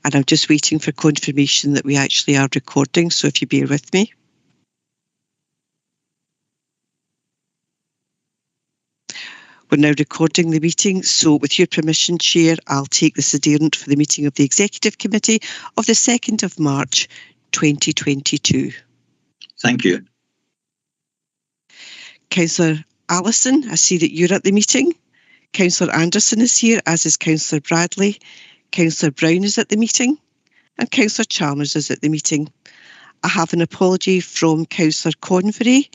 And I'm just waiting for confirmation that we actually are recording, so if you bear with me. We're now recording the meeting, so with your permission, Chair, I'll take this adherent for the meeting of the Executive Committee of the 2nd of March 2022. Thank you. Councillor Allison, I see that you're at the meeting. Councillor Anderson is here, as is Councillor Bradley. Councillor Brown is at the meeting, and Councillor Chalmers is at the meeting. I have an apology from Councillor Convery.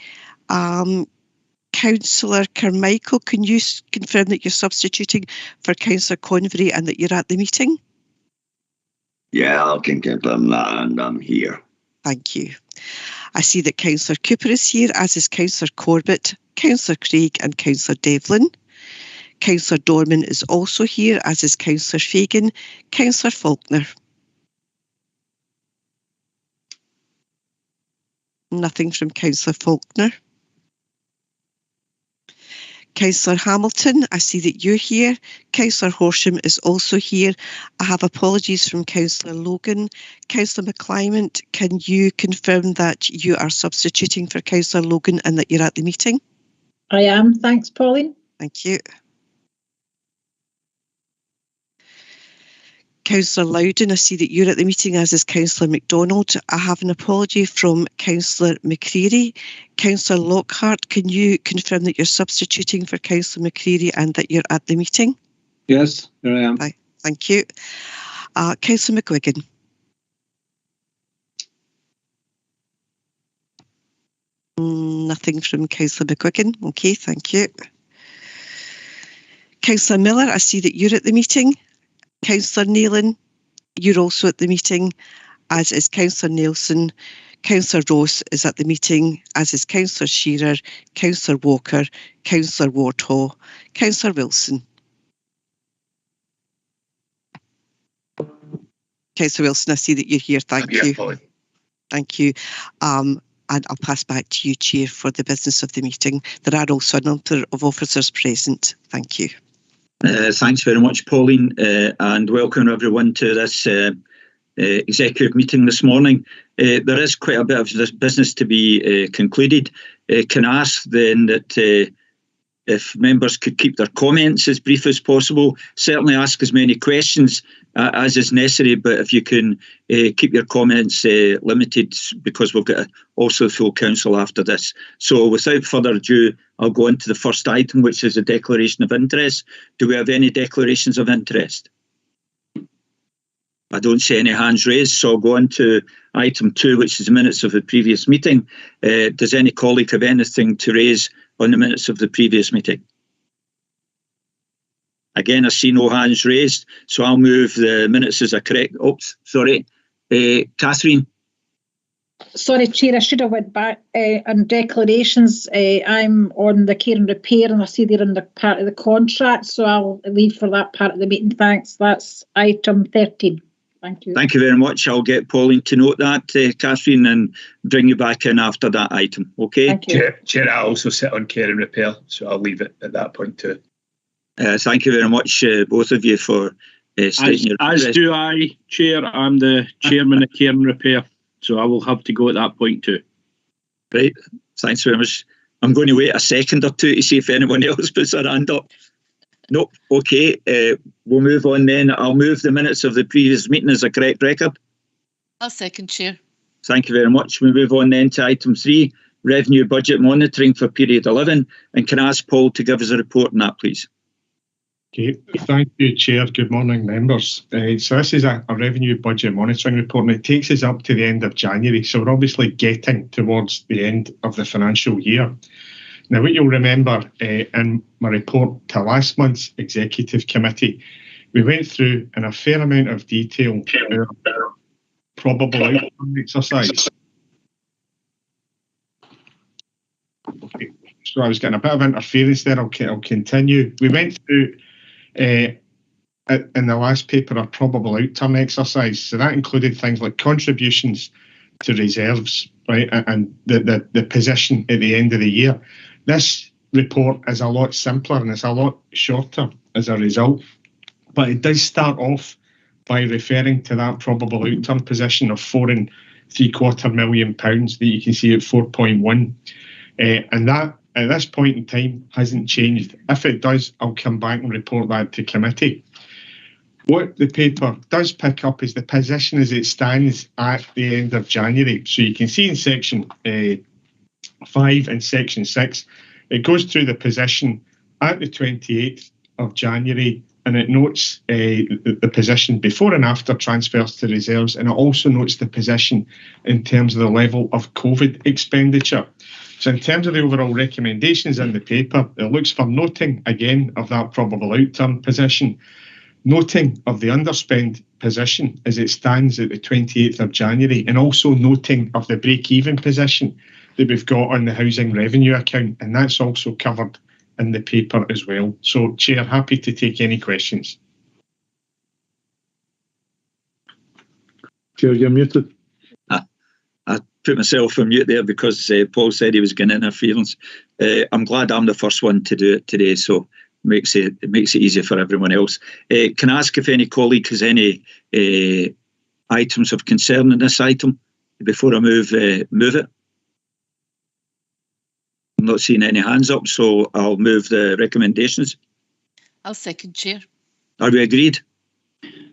Councillor Carmichael, can you confirm that you're substituting for Councillor Convery and that you're at the meeting? Yeah, I can confirm that, and I'm here. Thank you. I see that Councillor Cooper is here, as is Councillor Corbett, Councillor Craig and Councillor Devlin. Councillor Dorman is also here, as is Councillor Fagan, Councillor Faulkner. Nothing from Councillor Faulkner. Councillor Hamilton, I see that you're here. Councillor Horsham is also here. I have apologies from Councillor Logan. Councillor McClymont, can you confirm that you are substituting for Councillor Logan and that you're at the meeting? I am. Thanks, Pauline. Thank you. Councillor Loudon, I see that you're at the meeting, as is Councillor MacDonald. I have an apology from Councillor McCreary. Councillor Lockhart, can you confirm that you're substituting for Councillor McCreary and that you're at the meeting? Yes, here I am. Thank you. Councillor McGuigan. Nothing from Councillor McGuigan. Okay, thank you. Councillor Miller, I see that you're at the meeting. Councillor Nealon, you're also at the meeting, as is Councillor Nelson. Councillor Ross is at the meeting, as is Councillor Shearer, Councillor Walker, Councillor Wardhaw, Councillor Wilson. Councillor Wilson, I see that you're here. Thank you. Pauline. Thank you. And I'll pass back to you, Chair, for the business of the meeting. There are also a number of officers present. Thank you. Thanks very much, Pauline, and welcome everyone to this executive meeting this morning. There is quite a bit of this business to be concluded. Can I ask then that if members could keep their comments as brief as possible, certainly ask as many questions as is necessary, but if you can keep your comments limited, because we'll get also full council after this. So without further ado, I'll go into the first item, which is a declaration of interest. Do we have any declarations of interest? I don't see any hands raised, so I'll go on to item 2, which is the minutes of the previous meeting. Does any colleague have anything to raise on the minutes of the previous meeting? Again, I see no hands raised, so I'll move the minutes as a correct. Oops, sorry. Catherine? Sorry, Chair, I should have went back on declarations. I'm on the care and repair, and I see they're in the part of the contract, so I'll leave for that part of the meeting. Thanks. That's item 13. Thank you. Thank you very much. I'll get Pauline to note that, Catherine, and bring you back in after that item. Okay? Thank you. Chair, I also sit on care and repair, so I'll leave it at that point too. Thank you very much, both of you, for stating your As do I, Chair. I'm the chairman of care and repair, so I will have to go at that point too. Right. Thanks very much. I'm going to wait a second or two to see if anyone else puts their hand up. Nope. Okay. We'll move on then. I'll move the minutes of the previous meeting as a correct record. I'll second, Chair. Thank you very much. We move on then to item 3, revenue budget monitoring for period 11. And can I ask Paul to give us a report on that, please? Okay, thank you, Chair. Good morning, members. So this is a revenue budget monitoring report, and it takes us up to the end of January. So we're obviously getting towards the end of the financial year. Now, what you'll remember in my report to last month's Executive Committee, we went through in a fair amount of detail our probable outcome exercise. Okay. So I was getting a bit of interference there. I'll continue. We went through in the last paper a probable outturn exercise. So that included things like contributions to reserves, right, and the position at the end of the year. This report is a lot simpler and it's a lot shorter as a result, but it does start off by referring to that probable outturn position of £4.75 million that you can see at 4.1. And that, at this point in time, hasn't changed. If it does, I'll come back and report that to committee. What the paper does pick up is the position as it stands at the end of January. So you can see in section 5 and section 6, it goes through the position at the 28th of January, and it notes the position before and after transfers to reserves, and it also notes the position in terms of the level of COVID expenditure. So in terms of the overall recommendations in the paper, it looks for noting again of that probable outturn position, noting of the underspend position as it stands at the 28th of January, and also noting of the break-even position that we've got on the housing revenue account, and that's also covered in the paper as well. So, Chair, happy to take any questions. Chair, you're muted. I put myself on mute there because Paul said he was getting interference. I'm glad I'm the first one to do it today, so it makes it easier for everyone else. Can I ask if any colleague has any items of concern in this item before I move it? I'm not seeing any hands up, so I'll move the recommendations. I'll second, Chair. Are we agreed?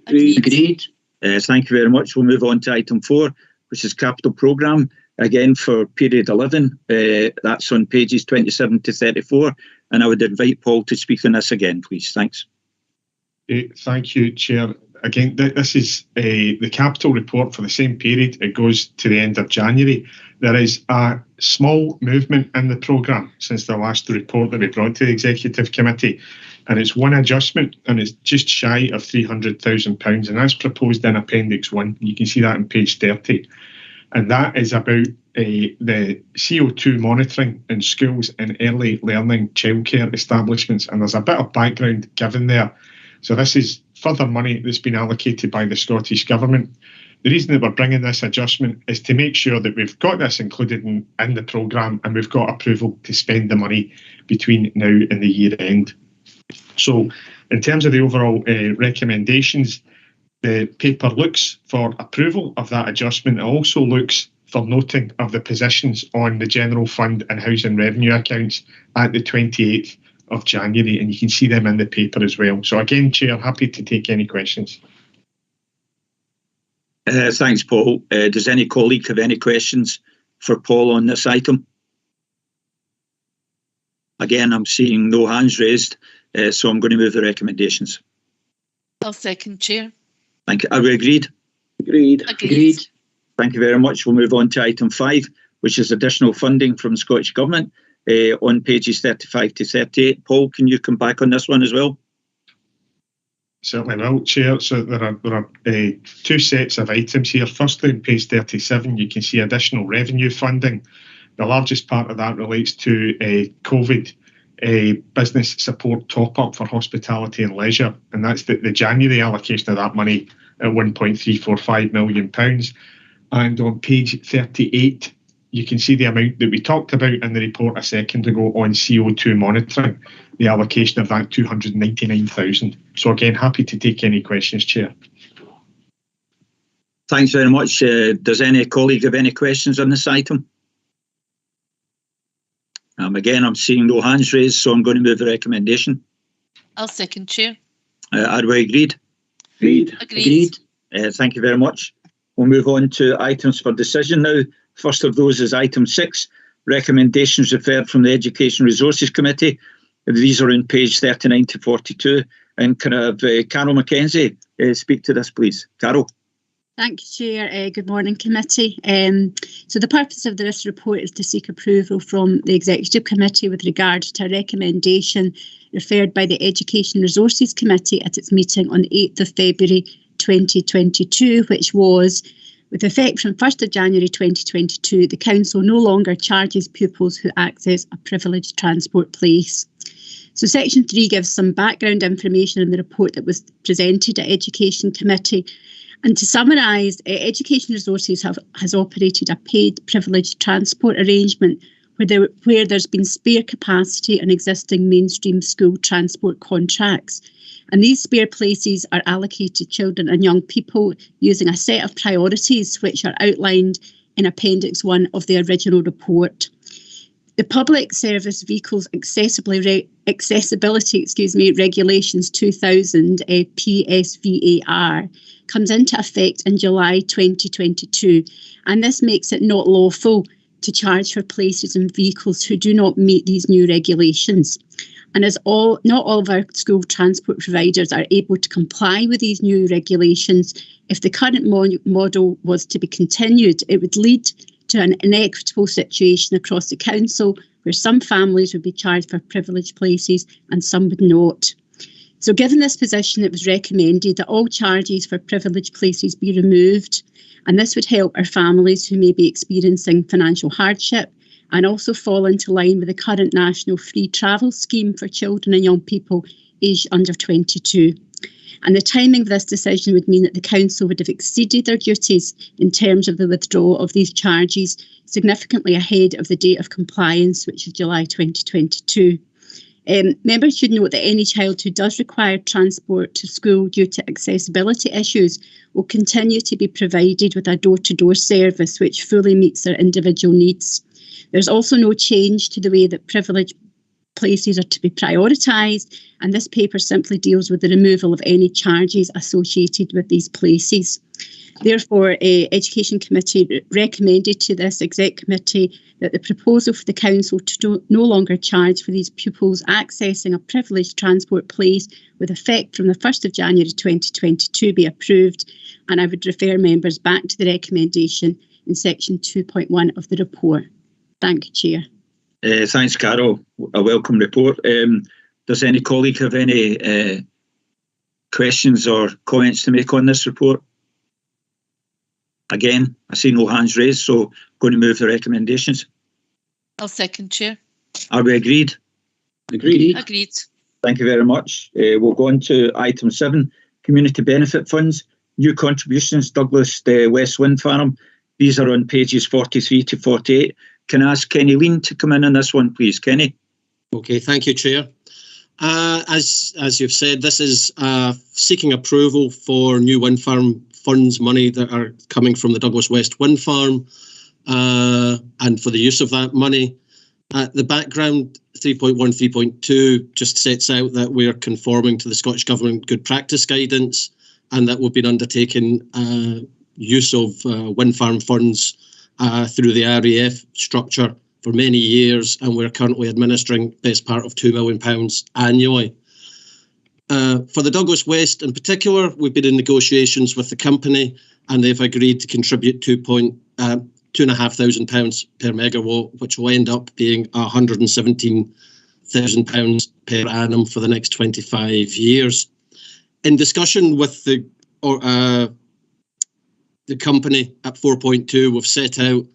Agreed. Thank you very much. We'll move on to item 4, which is capital programme, again for period 11. That's on pages 27 to 34. And I would invite Paul to speak on this again, please. Thanks. Thank you, Chair. Again, this is the capital report for the same period. It goes to the end of January. There is a small movement in the programme since the last report that we brought to the Executive Committee, and it's one adjustment, and it's just shy of £300,000, and that's proposed in Appendix 1. You can see that on page 30. And that is about the CO2 monitoring in schools and early learning childcare establishments, and there's a bit of background given there. So this is further money that's been allocated by the Scottish Government. The reason that we're bringing this adjustment is to make sure that we've got this included in the programme, and we've got approval to spend the money between now and the year end. So in terms of the overall recommendations, the paper looks for approval of that adjustment. It also looks for noting of the positions on the general fund and housing revenue accounts at the 28th of January, and you can see them in the paper as well. So again, Chair, happy to take any questions. Thanks, Paul. Does any colleague have any questions for Paul on this item? Again, I'm seeing no hands raised, so I'm going to move the recommendations. I'll second, Chair. Thank you. Are we agreed? Agreed. Thank you very much. We'll move on to item 5, which is additional funding from the Scottish Government on pages 35 to 38. Paul, can you come back on this one as well? Certainly will, Chair. So there are two sets of items here. Firstly, on page 37, you can see additional revenue funding. The largest part of that relates to COVID business support top-up for hospitality and leisure, and that's the January allocation of that money at £1.345 million. And on page 38, you can see the amount that we talked about in the report a second ago on CO2 monitoring, the allocation of that 299,000. So again, happy to take any questions, Chair. Thanks very much. Does any colleague have any questions on this item? Again, I'm seeing no hands raised, so I'm going to move the recommendation. I'll second, Chair. Are we agreed? Agreed. Thank you very much. We'll move on to items for decision now. First of those is item 6, recommendations referred from the Education Resources Committee. These are on page 39 to 42. And can I have Carol Mackenzie speak to this, please? Carol. Thank you, Chair. Good morning, committee. So the purpose of this report is to seek approval from the Executive Committee with regard to a recommendation referred by the Education Resources Committee at its meeting on the 8th of February 2022, which was, with effect from 1st of January 2022, the Council no longer charges pupils who access a privileged transport place. So Section 3 gives some background information in the report that was presented at Education Committee. And to summarise, Education Resources has operated a paid privileged transport arrangement where there's been spare capacity in existing mainstream school transport contracts. And these spare places are allocated to children and young people using a set of priorities which are outlined in Appendix 1 of the original report. The Public Service Vehicles Accessibility Regulations 2000 PSVAR comes into effect in July 2022, and this makes it not lawful to charge for places in vehicles who do not meet these new regulations. And as not all of our school transport providers are able to comply with these new regulations, if the current model was to be continued, it would lead to an inequitable situation across the council where some families would be charged for privileged places and some would not. So given this position, it was recommended that all charges for privileged places be removed, and this would help our families who may be experiencing financial hardship and also fall into line with the current national free travel scheme for children and young people aged under 22. And the timing of this decision would mean that the council would have exceeded their duties in terms of the withdrawal of these charges significantly ahead of the date of compliance, which is July 2022. Members should note that any child who does require transport to school due to accessibility issues will continue to be provided with a door-to-door service which fully meets their individual needs. There's also no change to the way that privileged places are to be prioritised, and this paper simply deals with the removal of any charges associated with these places. Therefore, Education Committee recommended to this Exec Committee that the proposal for the Council to no longer charge for these pupils accessing a privileged transport place with effect from the 1st of January 2022 be approved, and I would refer members back to the recommendation in section 2.1 of the report. Thank you, Chair. Thanks, Carol. A welcome report. Does any colleague have any questions or comments to make on this report? Again, I see no hands raised, so I'm going to move the recommendations. I'll second, Chair. Are we agreed? Agreed. Agreed. Thank you very much. We'll go on to item 7, Community Benefit Funds. New contributions, Douglas West Wind Farm. These are on pages 43 to 48. Can I ask Kenny Lean to come in on this one, please? Kenny? Okay, thank you, Chair. As you've said, this is seeking approval for new wind farm funds money that are coming from the Douglas West Wind Farm and for the use of that money. The background 3.1, 3.2 just sets out that we're conforming to the Scottish Government Good Practice Guidance and that we've been undertaking use of wind farm funds through the RAF structure for many years, and we're currently administering best part of £2 million annually. For the Douglas West in particular, we've been in negotiations with the company and they've agreed to contribute £2,500 per megawatt, which will end up being £117,000 per annum for the next 25 years. In discussion with the company at 4.2, we've set out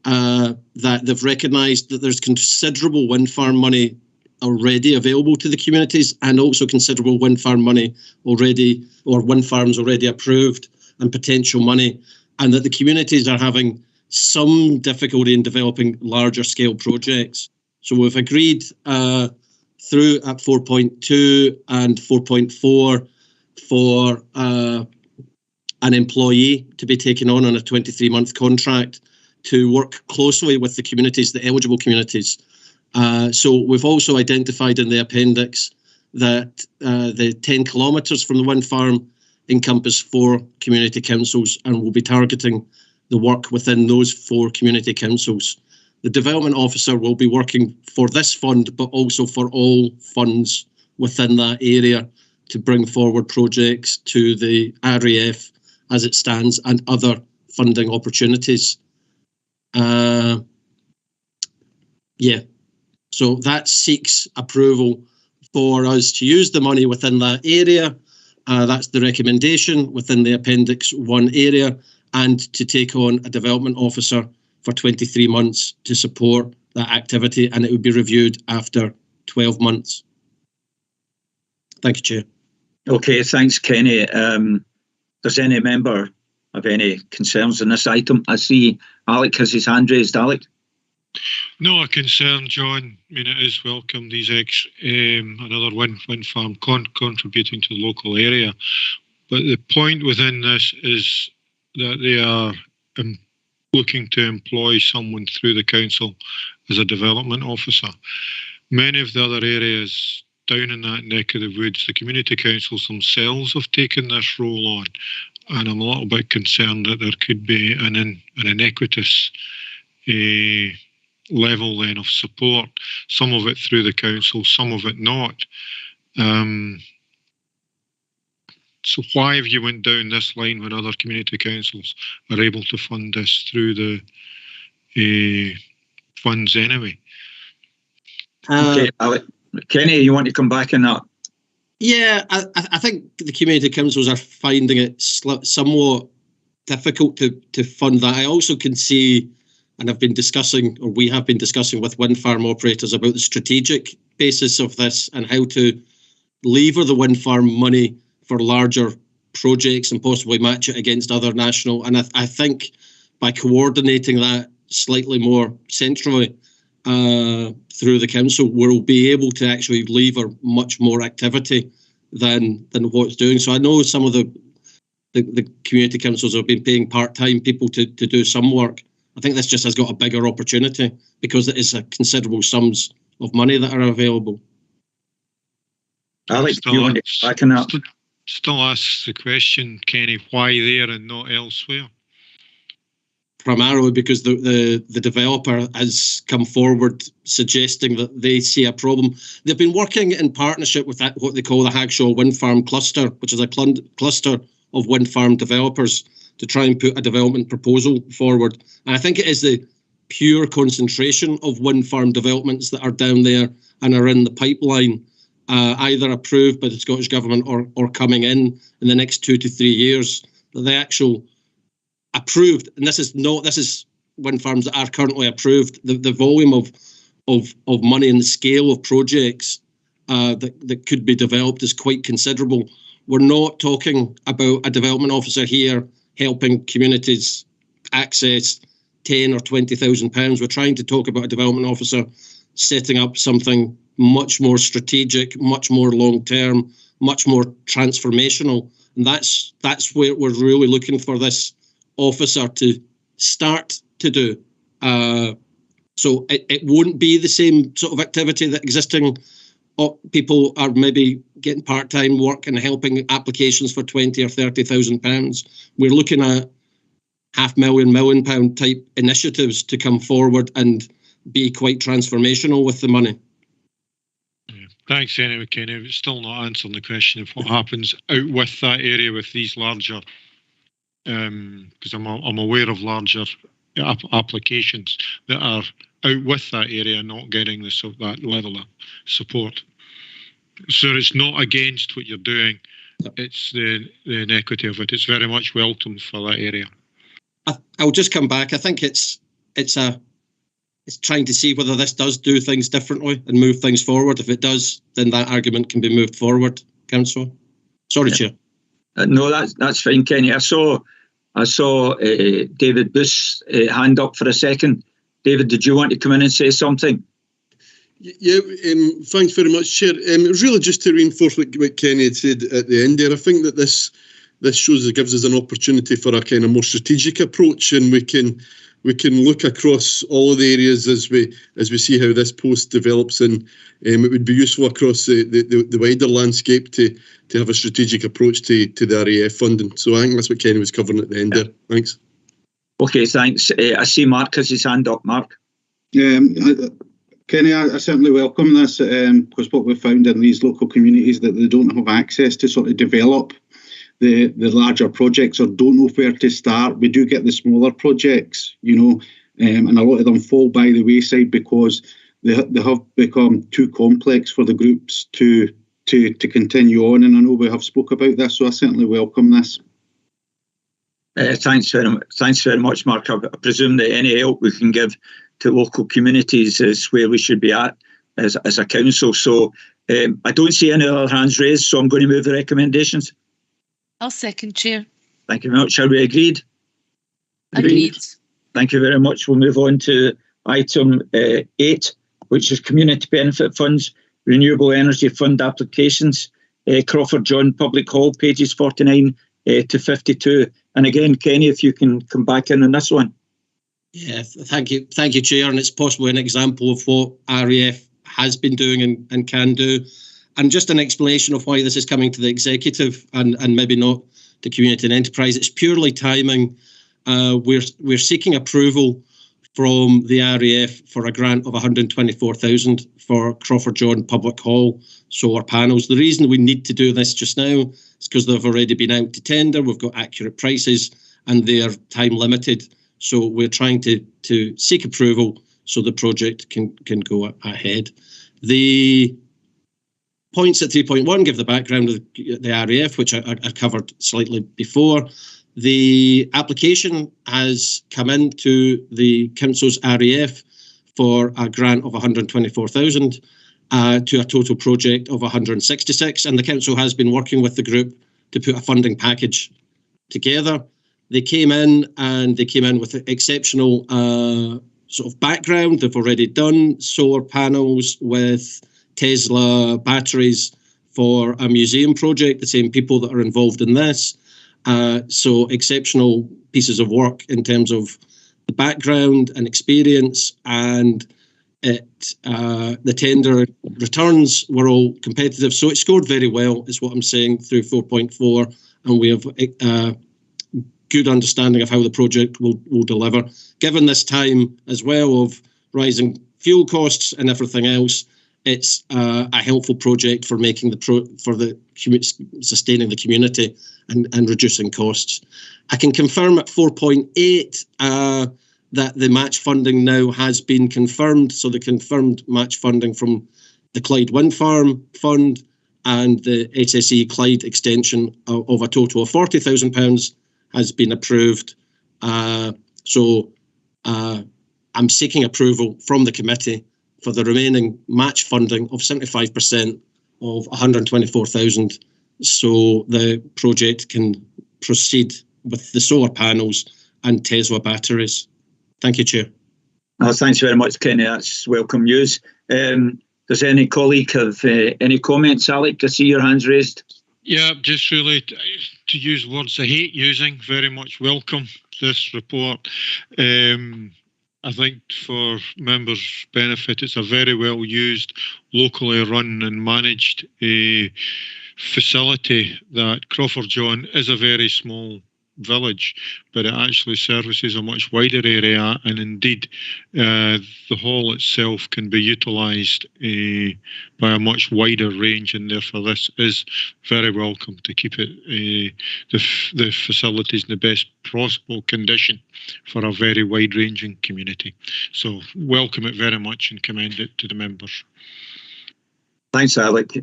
that they've recognised that there's considerable wind farm money already available to the communities and also considerable wind farm money already, or wind farms already approved and potential money, and that the communities are having some difficulty in developing larger scale projects. So we've agreed through at 4.2 and 4.4 for an employee to be taken on a 23-month contract to work closely with the communities, the eligible communities. So we've also identified in the appendix that the 10 kilometres from the wind farm encompass 4 community councils, and we'll be targeting the work within those 4 community councils. The development officer will be working for this fund, but also for all funds within that area to bring forward projects to the RAF as it stands and other funding opportunities. So that seeks approval for us to use the money within that area. That's the recommendation within the Appendix 1 area, and to take on a development officer for 23 months to support that activity, and it would be reviewed after 12 months. Thank you, Chair. Okay, thanks, Kenny. Does any member have any concerns on this item? I see Alec has his hand raised. Alec? Not a concern, John. I mean, it is welcome, these another wind farm contributing to the local area. But the point within this is that they are looking to employ someone through the council as a development officer. Many of the other areas down in that neck of the woods, the community councils themselves have taken this role on. And I'm a little bit concerned that there could be an inequitous level then of support, some of it through the council, some of it not. So why have you went down this line when other community councils are able to fund this through the funds anyway? Okay, Kenny, you want to come back on that? Yeah, I think the community councils are finding it somewhat difficult to fund that. I also can see, and we have been discussing with wind farm operators about the strategic basis of this and how to lever the wind farm money for larger projects and possibly match it against other national. And I think by coordinating that slightly more centrally through the council, we'll be able to actually lever much more activity than what it's doing. So I know some of the community councils have been paying part-time people to do some work. I think this just has got a bigger opportunity because it is a considerable sums of money that are available. Alex, do you want to back on that? Still asks the question, Kenny, why there and not elsewhere? Primarily because the developer has come forward suggesting that they see a problem. They've been working in partnership with what they call the Hagshaw Wind Farm Cluster, which is a cluster of wind farm developers, to try and put a development proposal forward. And I think it is the pure concentration of wind farm developments that are down there and are in the pipeline, either approved by the Scottish Government or coming in the next 2 to 3 years. The actual approved, and this is wind farms that are currently approved, the volume of money and the scale of projects that could be developed is quite considerable. We're not talking about a development officer here helping communities access 10 or 20,000 pounds. We're trying to talk about a development officer setting up something much more strategic, much more long-term, much more transformational. And that's where we're really looking for this officer to start to do. So it won't be the same sort of activity that existing people are maybe getting part-time work and helping applications for 20 or 30,000 pounds. We're looking at £500,000, £1 million type initiatives to come forward and be quite transformational with the money. Yeah. Thanks anyway, Kenny. It's still not answering the question of what happens out with that area with these larger, because I'm aware of larger applications that are out with that area not getting that level of support. So it's not against what you're doing, it's the inequity of it. It's very much welcomed for that area. I'll just come back. I think it's trying to see whether this does do things differently and move things forward. If it does, then that argument can be moved forward, Councillor. Sorry, Chair. No, that's fine, Kenny. I saw David Booth's hand up for a second. David, did you want to come in and say something? Yeah, thanks very much, Chair. It was really just to reinforce what Kenny had said at the end there. I think that this gives us an opportunity for a kind of more strategic approach, and we can look across all of the areas as we see how this post develops, and it would be useful across the wider landscape to have a strategic approach to the RAF funding. So I think that's what Kenny was covering at the end there. Thanks. Okay, thanks. I see Mark has his hand up. Mark. Kenny, I certainly welcome this because what we've found in these local communities that they don't have access to sort of develop the larger projects or don't know where to start. We do get the smaller projects, and a lot of them fall by the wayside because they have become too complex for the groups to continue on. And I know we have spoke about this, so I certainly welcome this. Thanks very much, Mark. I presume that any help we can give to local communities is where we should be at as a council. So I don't see any other hands raised, so I'm going to move the recommendations. I'll second, Chair. Thank you very much. Are we agreed? Agreed. Thank you very much. We'll move on to item 8, which is Community Benefit Funds, Renewable Energy Fund applications, Crawford John Public Hall, pages 49 to 52. And again, Kenny, if you can come back in on this one. Yeah, thank you, Chair. And it's possibly an example of what RAF has been doing and can do. And just an explanation of why this is coming to the executive and maybe not to community and enterprise. It's purely timing. We're seeking approval from the RAF for a grant of 124,000 for Crawford John Public Hall solar panels. The reason we need to do this just now is because they've already been out to tender. We've got accurate prices and they are time limited. So we're trying to seek approval so the project can go ahead. The points at 3.1 give the background of the RAF, which I covered slightly before. The application has come into the Council's RAF for a grant of 124,000 to a total project of 166, and the Council has been working with the group to put a funding package together. They came in with exceptional sort of background. They've already done solar panels with Tesla batteries for a museum project, the same people that are involved in this. So exceptional pieces of work in terms of the background and experience, and the tender returns were all competitive. So it scored very well, is what I'm saying, through 4.4, and we have good understanding of how the project will deliver. Given this time as well of rising fuel costs and everything else, it's a helpful project for making sustaining the community and reducing costs. I can confirm at 4.8 that the match funding now has been confirmed. So the confirmed match funding from the Clyde Wind Farm Fund and the SSE Clyde extension of a total of £40,000 has been approved. So I'm seeking approval from the committee for the remaining match funding of 75% of 124,000, so the project can proceed with the solar panels and Tesla batteries. Thank you, Chair. Thanks very much, Kenny. That's welcome news. Does any colleague have any comments? Alec, I see your hands raised. Yeah, just really to use words I hate using, very much welcome this report. I think for members' benefit, it's a very well used, locally run and managed facility. That Crawford John is a very small village, but it actually services a much wider area, and indeed the hall itself can be utilised by a much wider range, and therefore this is very welcome to keep it the facilities in the best possible condition for a very wide-ranging community. So welcome it very much and commend it to the members. Thanks, Alec.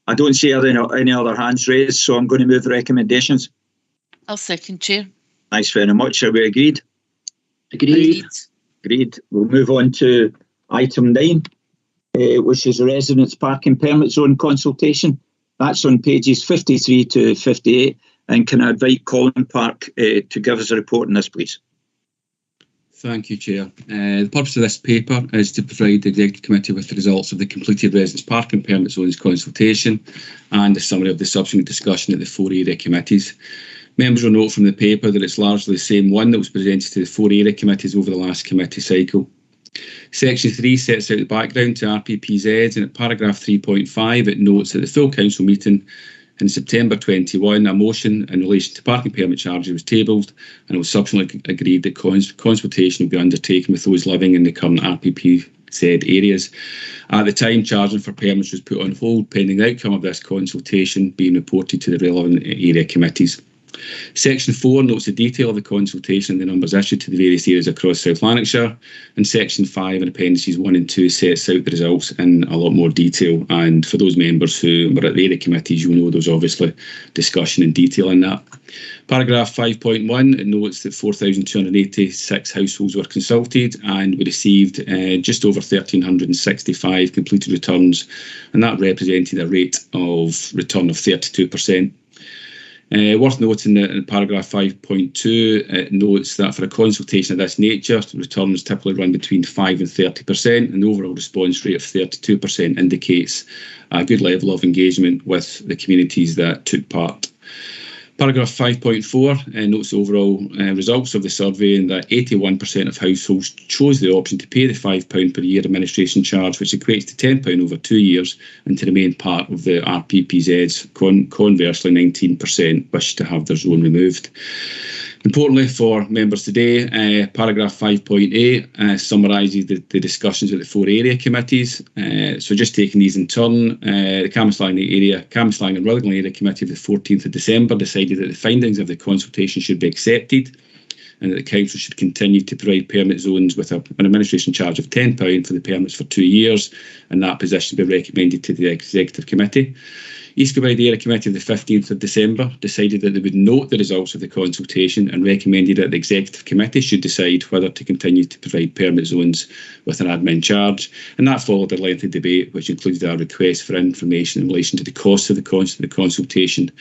I don't see any other hands raised, so I'm going to move recommendations. I'll second, Chair. Thanks very much. Are we agreed? Agreed. Agreed. We'll move on to item 9, which is the Residence Parking Permit Zone consultation. That's on pages 53 to 58. And can I invite Colin Park to give us a report on this, please? Thank you, Chair. The purpose of this paper is to provide the Executive Committee with the results of the completed Residence Parking Permit Zones consultation and a summary of the subsequent discussion at the 4 area committees. Members will note from the paper that it's largely the same one that was presented to the 4 area committees over the last committee cycle. Section 3 sets out the background to RPPZs, and at paragraph 3.5 it notes that the full council meeting in September 21, a motion in relation to parking permit charges was tabled, and it was subsequently agreed that consultation would be undertaken with those living in the current RPPZ areas. At the time, charging for permits was put on hold pending the outcome of this consultation being reported to the relevant area committees. Section 4 notes the detail of the consultation and the numbers issued to the various areas across South Lanarkshire, and Section 5 in appendices 1 and 2 sets out the results in a lot more detail. And for those members who were at the area committees, you'll know there's obviously discussion in detail in that. Paragraph 5.1 it notes that 4,286 households were consulted, and we received just over 1,365 completed returns, and that represented a rate of return of 32%. Worth noting that in paragraph 5.2, it notes that for a consultation of this nature, returns typically run between 5 and 30%, and the overall response rate of 32% indicates a good level of engagement with the communities that took part. Paragraph 5.4 notes the overall results of the survey, and that 81% of households chose the option to pay the £5 per year administration charge, which equates to £10 over 2 years, and to remain part of the RPPZs. Conversely, 19% wish to have their zone removed. Importantly for members today, paragraph 5.8 summarises the discussions with the 4 area committees. So just taking these in turn, the Cambuslang and Rutherglen Area Committee of the 14th of December decided that the findings of the consultation should be accepted, and that the council should continue to provide permit zones with an administration charge of £10 for the permits for 2 years, and that position be recommended to the Executive Committee. East Kilbride Area Committee of the 15th of December decided that they would note the results of the consultation and recommended that the Executive Committee should decide whether to continue to provide permit zones with an admin charge, and that followed a lengthy debate which included our request for information in relation to the cost of the consultation.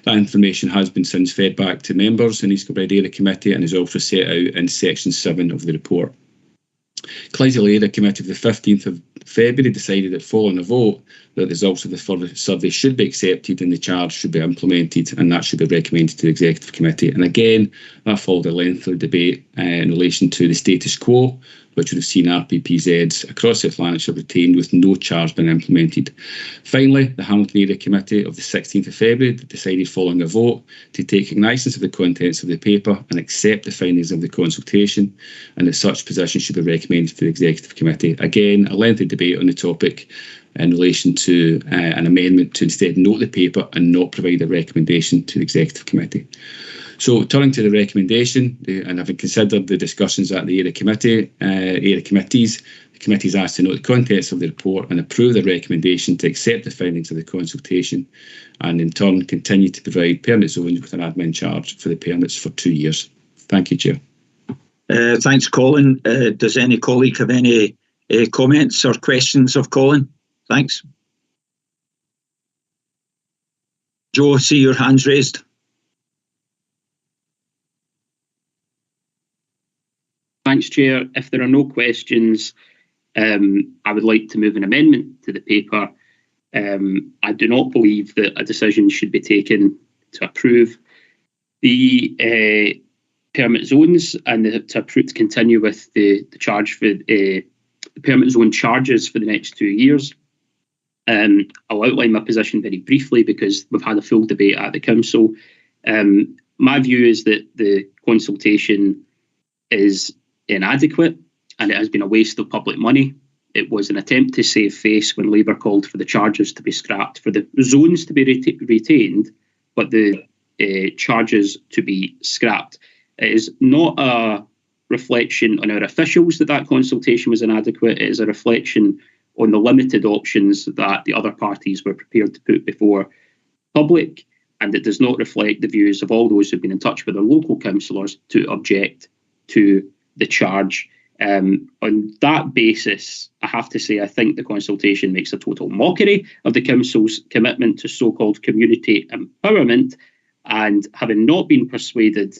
That information has been since fed back to members in East Kilbride Area Committee and is also set out in section 7 of the report. Clydesdale Area Committee of the 15th of February decided that following a vote that the results of the survey should be accepted and the charge should be implemented, and that should be recommended to the Executive Committee. And again, that followed a lengthy debate in relation to the status quo, which would have seen RPPZs across South Lanarkshire retained with no charge being implemented. Finally, the Hamilton Area Committee of the 16th of February decided following a vote to take cognizance of the contents of the paper and accept the findings of the consultation, and that such position should be recommended to the Executive Committee. Again, a lengthy debate on the topic in relation to an amendment to instead note the paper and not provide a recommendation to the Executive Committee. So turning to the recommendation, and having considered the discussions at the area committees, the committee is asked to note the contents of the report and approve the recommendation to accept the findings of the consultation, and in turn continue to provide permit zones with an admin charge for the permits for 2 years. Thank you, Chair. Thanks, Colin. Does any colleague have any comments or questions of Colin? Thanks. Joe, see your hands raised. Thanks, Chair. If there are no questions, I would like to move an amendment to the paper. I do not believe that a decision should be taken to approve the permit zones and to continue with the charge for the permit zone charges for the next 2 years. I'll outline my position very briefly because we've had a full debate at the council. My view is that the consultation is inadequate and it has been a waste of public money. It was an attempt to save face when Labour called for the charges to be scrapped, for the zones to be retained, but the charges to be scrapped. It is not a reflection on our officials that consultation was inadequate. It is a reflection on the limited options that the other parties were prepared to put before public, and it does not reflect the views of all those who've been in touch with their local councillors to object to the charge. On that basis, I have to say I think the consultation makes a total mockery of the council's commitment to so-called community empowerment, and having not been persuaded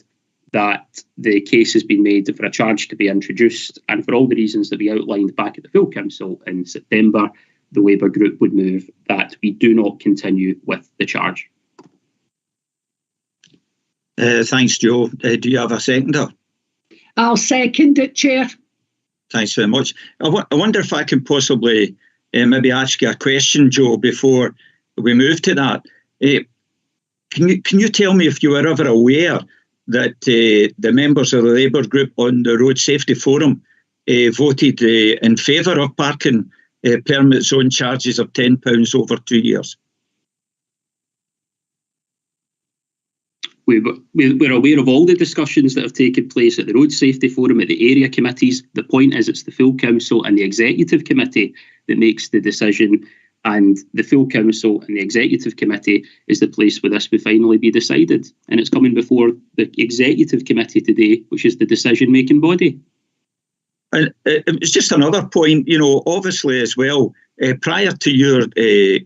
that the case has been made for a charge to be introduced, and for all the reasons that we outlined back at the full council in September, the Labour group would move that we do not continue with the charge. Thanks, Joe. Do you have a seconder? I'll second it, Chair. Thanks very much. I wonder if I can possibly maybe ask you a question, Joe, before we move to that. Can you tell me if you were ever aware that the members of the Labour group on the Road Safety Forum voted in favour of parking permit zone charges of £10 over 2 years? We're aware of all the discussions that have taken place at the Road Safety Forum, at the area committees. The point is it's the full council and the executive committee that makes the decision, and the full council and the executive committee is the place where this will finally be decided. And it's coming before the executive committee today, which is the decision-making body. And it was just another point, obviously as well, prior to your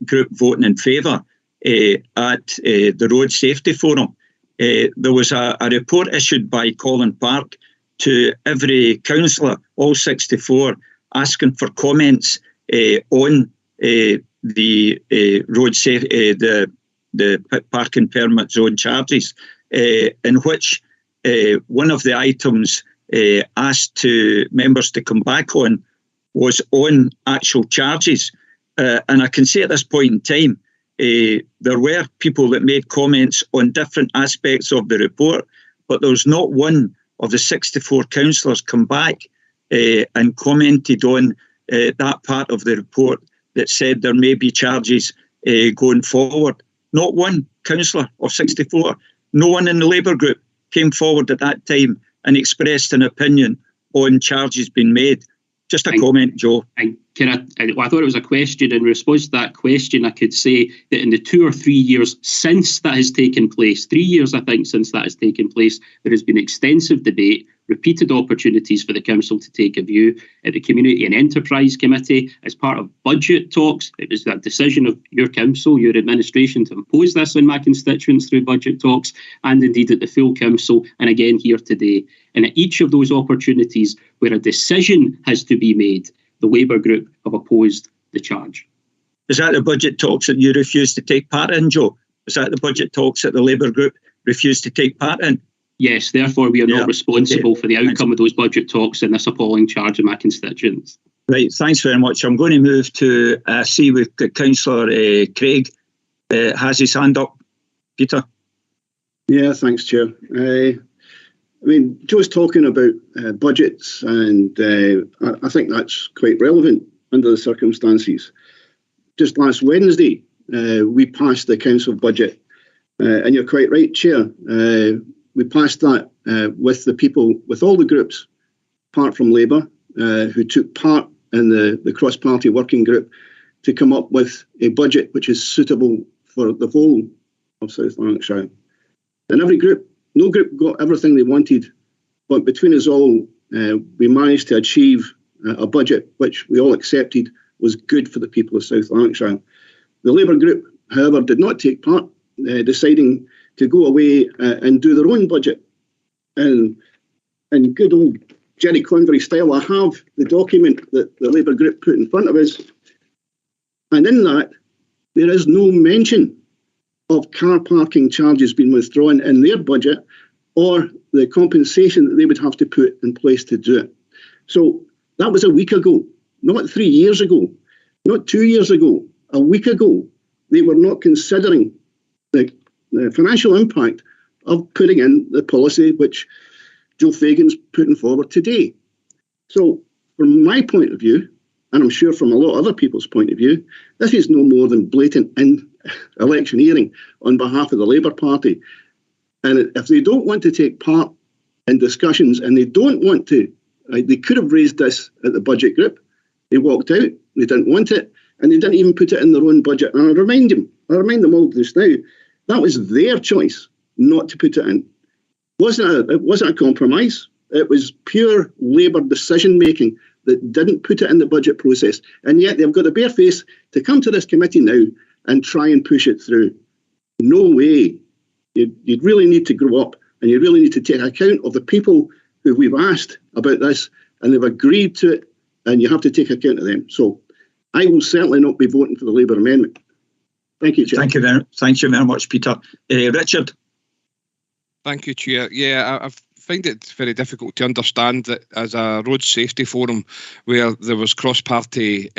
group voting in favour, at the Road Safety Forum. There was a report issued by Colin Park to every councillor, all 64, asking for comments on the road safety, the parking permit zone charges, in which one of the items asked to members to come back on was on actual charges. And I can say at this point in time, there were people that made comments on different aspects of the report, but there was not one of the 64 councillors come back and commented on that part of the report that said there may be charges going forward. Not one councillor of 64, no one in the Labour group came forward at that time and expressed an opinion on charges being made. Just a comment, Joe. I thought it was a question. In response to that question, I could say that in the 2 or 3 years since that has taken place, 3 years, I think, since that has taken place, there has been extensive debate, repeated opportunities for the council to take a view at the Community and Enterprise Committee as part of budget talks. It was that decision of your council, your administration, to impose this on my constituents through budget talks, and indeed at the full council, and again here today. And at each of those opportunities where a decision has to be made, the Labour group have opposed the charge. Is that the budget talks that you refused to take part in, Joe? Is that the budget talks that the Labour group refused to take part in? Yes, therefore we are not responsible for the outcome of those budget talks and this appalling charge of my constituents. Right, thanks very much. I'm going to move to see with Councillor Craig has his hand up. Peter? Yeah, thanks, Chair. I mean, Joe's talking about budgets, and I think that's quite relevant under the circumstances. Just last Wednesday, we passed the council budget, and you're quite right, Chair. We passed that with the people, with all the groups, apart from Labour, who took part in the cross-party working group to come up with a budget which is suitable for the whole of South Lanarkshire. And every group, no group got everything they wanted, but between us all, we managed to achieve a budget which we all accepted was good for the people of South Lanarkshire. The Labour group, however, did not take part, deciding to go away and do their own budget. And in good old Jerry Convery style, I have the document that the Labour group put in front of us. And in that, there is no mention of car parking charges being withdrawn in their budget or the compensation that they would have to put in place to do it. So that was a week ago, not 3 years ago, not 2 years ago, a week ago. They were not considering the financial impact of putting in the policy which Joe Fagan's putting forward today. So from my point of view, and I'm sure from a lot of other people's point of view, this is no more than blatant electioneering on behalf of the Labour Party. And if they don't want to take part in discussions, and they don't want to, they could have raised this at the budget group. They walked out, they didn't want it, and they didn't even put it in their own budget. And I remind them all just now, that was their choice not to put it in. It wasn't a compromise. It was pure Labour decision making that didn't put it in the budget process. And yet they've got a bare face to come to this committee now and try and push it through. No way. You'd really need to grow up, and you really need to take account of the people who we've asked about this, and they've agreed to it, and you have to take account of them. So I will certainly not be voting for the Labour amendment. Thank you, Chair. Thank you very much, Peter. Richard? Thank you, Chair. Yeah, I find it very difficult to understand that as a road safety forum where there was cross-party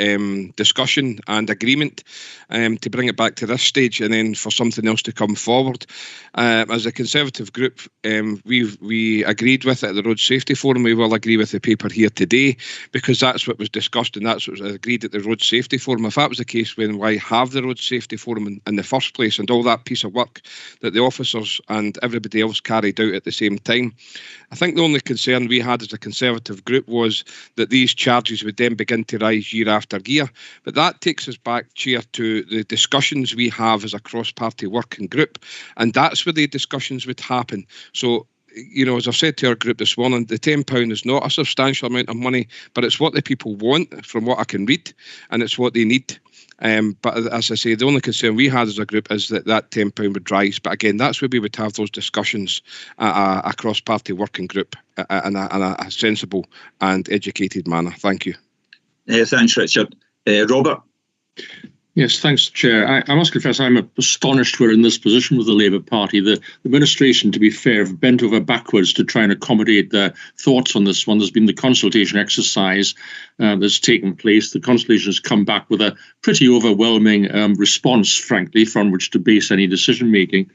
discussion and agreement to bring it back to this stage and then for something else to come forward. As a Conservative group, we agreed with it at the Road Safety Forum. We will agree with the paper here today because that's what was discussed and that's what was agreed at the Road Safety Forum. If that was the case, then why have the Road Safety Forum in the first place and all that piece of work that the officers and everybody else carried out at the same time? I think the only concern we had as a Conservative group was that these charges would then begin to rise year after year. But that takes us back, Chair, to the discussions we have as a cross-party working group. And that's where the discussions would happen. So, you know, as I've said to our group this morning, the £10 is not a substantial amount of money, but it's what the people want from what I can read, and it's what they need. But as I say, the only concern we had as a group is that that £10 would rise. But again, that's where we would have those discussions at a cross-party working group in a sensible and educated manner. Thank you. Thanks, Richard. Robert? Yes, thanks, Chair. I must confess I'm astonished we're in this position with the Labour Party. The administration, to be fair, have bent over backwards to try and accommodate their thoughts on this one. There's been the consultation exercise that's taken place. The consultation has come back with a pretty overwhelming response, frankly, from which to base any decision-making.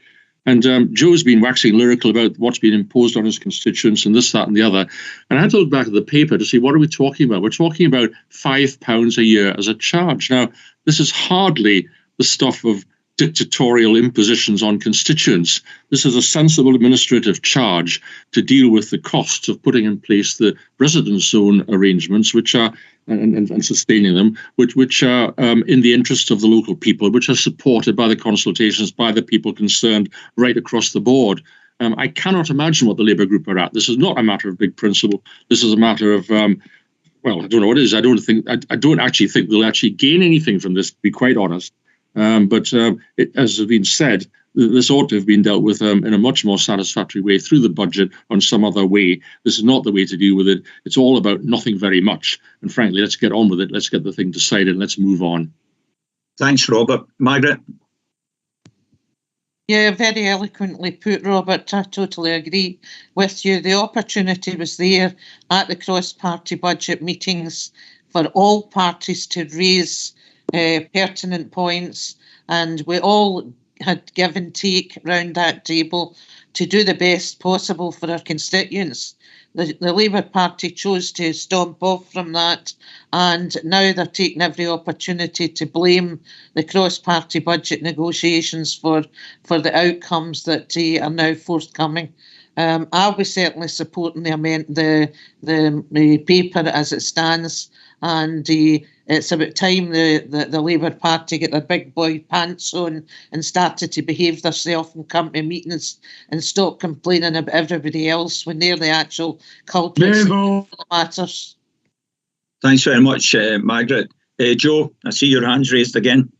And Joe's been waxing lyrical about what's been imposed on his constituents and this, that and the other. And I had to look back at the paper to see, what are we talking about? We're talking about £5 a year as a charge. Now, this is hardly the stuff of dictatorial impositions on constituents. This is a sensible administrative charge to deal with the costs of putting in place the residence zone arrangements, which are and sustaining them, which are in the interest of the local people, which are supported by the consultations, by the people concerned right across the board. I cannot imagine what the Labour group are at. This is not a matter of big principle. This is a matter of well, I don't know what it is. I don't actually think we'll actually gain anything from this, to be quite honest. But as has been said, this ought to have been dealt with in a much more satisfactory way through the budget on some other way. This is not the way to deal with it. It's all about nothing very much. And frankly, let's get on with it. Let's get the thing decided and let's move on. Thanks, Robert. Margaret? Yeah, very eloquently put, Robert. I totally agree with you. The opportunity was there at the cross-party budget meetings for all parties to raise pertinent points, and we all had give and take round that table to do the best possible for our constituents. The Labour Party chose to stomp off from that, and now they're taking every opportunity to blame the cross-party budget negotiations for the outcomes that are now forthcoming. I'll be certainly supporting the paper as it stands, and it's about time the Labour Party get their big boy pants on and started to behave themselves and come to meetings and stop complaining about everybody else when they're the actual culprits in all the matters. Thanks very much, Margaret. Joe, I see your hands raised again.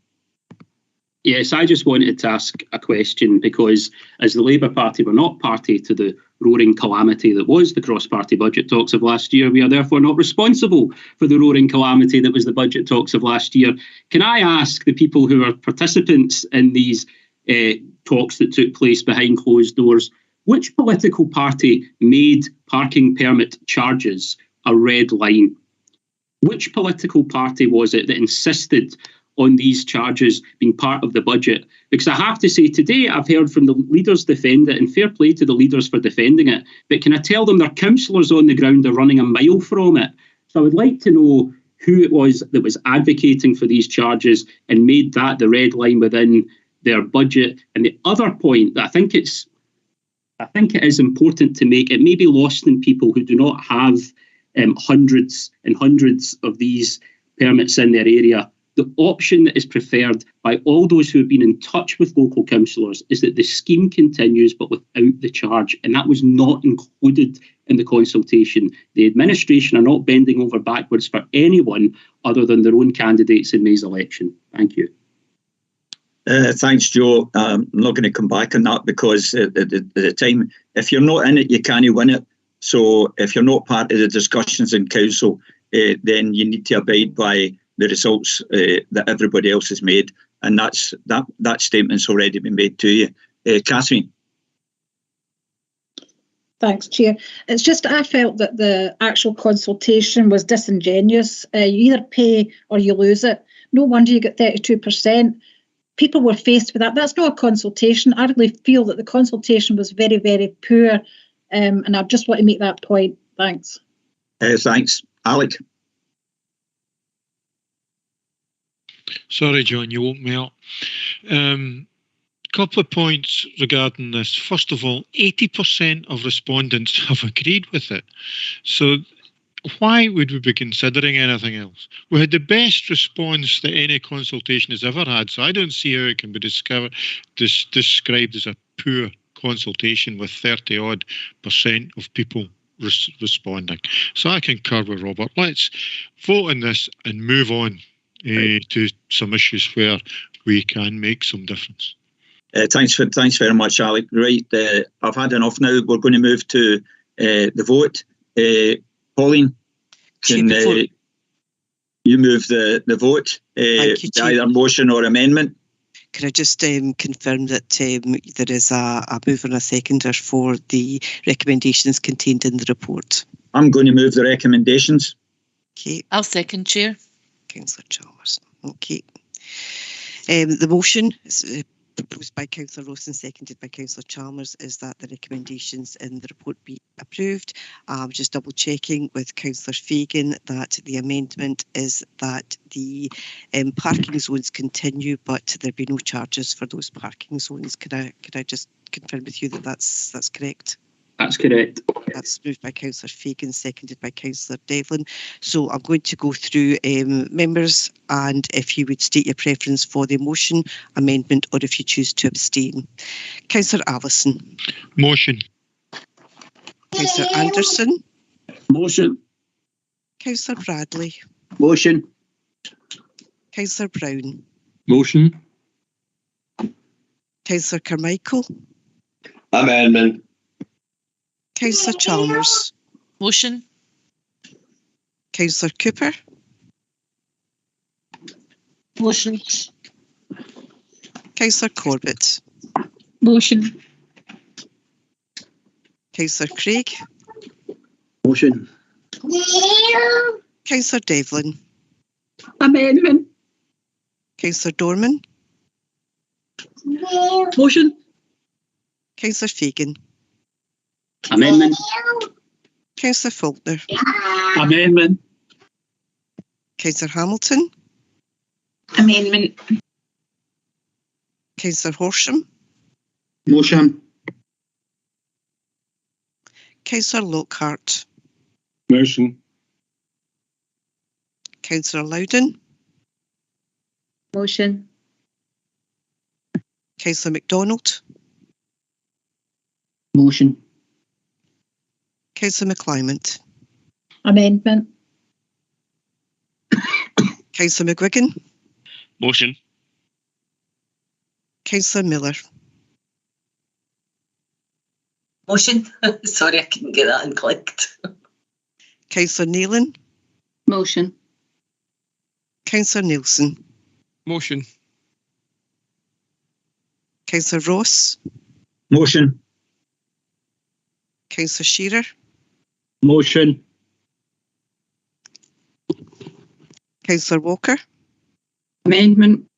Yes, I just wanted to ask a question because as the Labour Party were not party to the roaring calamity that was the cross-party budget talks of last year, we are therefore not responsible for the roaring calamity that was the budget talks of last year. Can I ask the people who are participants in these talks that took place behind closed doors, which political party made parking permit charges a red line? Which political party was it that insisted on these charges being part of the budget? Because I have to say today I've heard from the leaders defend it, and fair play to the leaders for defending it, but can I tell them their councillors on the ground are running a mile from it? So I would like to know who it was that was advocating for these charges and made that the red line within their budget. And the other point that I think it is important to make, it may be lost in people who do not have hundreds and hundreds of these permits in their area. The option that is preferred by all those who have been in touch with local councillors is that the scheme continues but without the charge, and that was not included in the consultation. The administration are not bending over backwards for anyone other than their own candidates in May's election. Thank you. Thanks, Joe. I'm not going to come back on that because at the time, if you're not in it, you can't win it. So if you're not part of the discussions in council, then you need to abide by the results that everybody else has made, and that statement's already been made to you. Catherine. Thanks, Chair. It's just I felt that the actual consultation was disingenuous. You either pay or you lose it. No wonder you get 32%. People were faced with that. That's not a consultation. I really feel that the consultation was very, very poor, and I just want to make that point. Thanks. Thanks. Alec. Sorry, John, you woke me up. Couple of points regarding this. First of all, 80% of respondents have agreed with it. So why would we be considering anything else? We had the best response that any consultation has ever had, so I don't see how it can be described as a poor consultation with 30-odd% of people responding. So I concur with Robert. Let's vote on this and move on. to some issues where we can make some difference. Thanks very much, Alec. Right, I've had enough now. We're going to move to the vote. Pauline, can you move the vote? Either motion or amendment? Can I just confirm that there is a mover and a seconder for the recommendations contained in the report? I'm going to move the recommendations. Okay. I'll second, Chair. Councillor Chalmers. Okay. The motion is proposed by Councillor Ross and seconded by Councillor Chalmers is that the recommendations in the report be approved. I'm just double checking with Councillor Fagan that the amendment is that the parking zones continue, but there be no charges for those parking zones. Could I just confirm with you that that's correct? That's correct. That's moved by Councillor Fagan, seconded by Councillor Devlin. So I'm going to go through members, and if you would state your preference for the motion, amendment, or if you choose to abstain. Councillor Allison. Motion. Councillor Anderson. Motion. Councillor Bradley. Motion. Councillor Brown. Motion. Councillor Carmichael. Amendment. Councillor Chalmers. Motion. Councillor Cooper. Motion. Councillor Corbett. Motion. Councillor Craig. Motion. Councillor Devlin. Amendment. Councillor Dorman. Motion. Councillor Fagan. Amendment. Councillor Faulkner. Amendment. Councillor Hamilton. Amendment. Councillor Horsham. Motion. Councillor Lockhart. Motion. Councillor Loudon. Motion. Councillor MacDonald. Motion. Councillor McClymont. Amendment. Councillor McGuigan. Motion. Councillor Miller. Motion. Sorry, I couldn't get that unclicked. Councillor Nealon. Motion. Councillor Nielsen. Motion. Councillor Ross. Motion. Councillor Shearer. Motion. Councillor Walker. Amendment.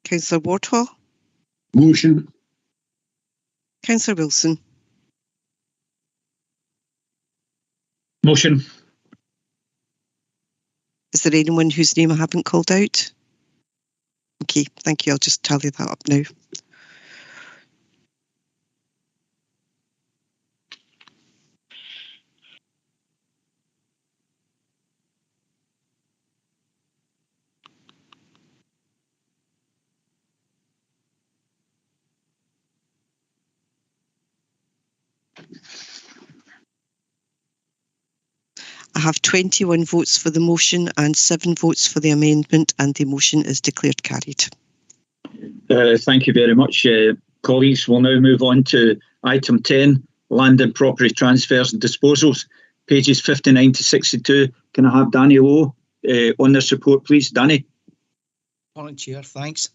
Councillor Wardhall. Motion. Councillor Wilson. Motion. Is there anyone whose name I haven't called out? Okay, thank you. I'll just tally that up now. I have 21 votes for the motion and 7 votes for the amendment, and the motion is declared carried. Thank you very much, colleagues. We'll now move on to item 10, land and property transfers and disposals, pages 59 to 62. Can I have Danny Lowe on this report, please? Danny. Morning, Chair. Thanks.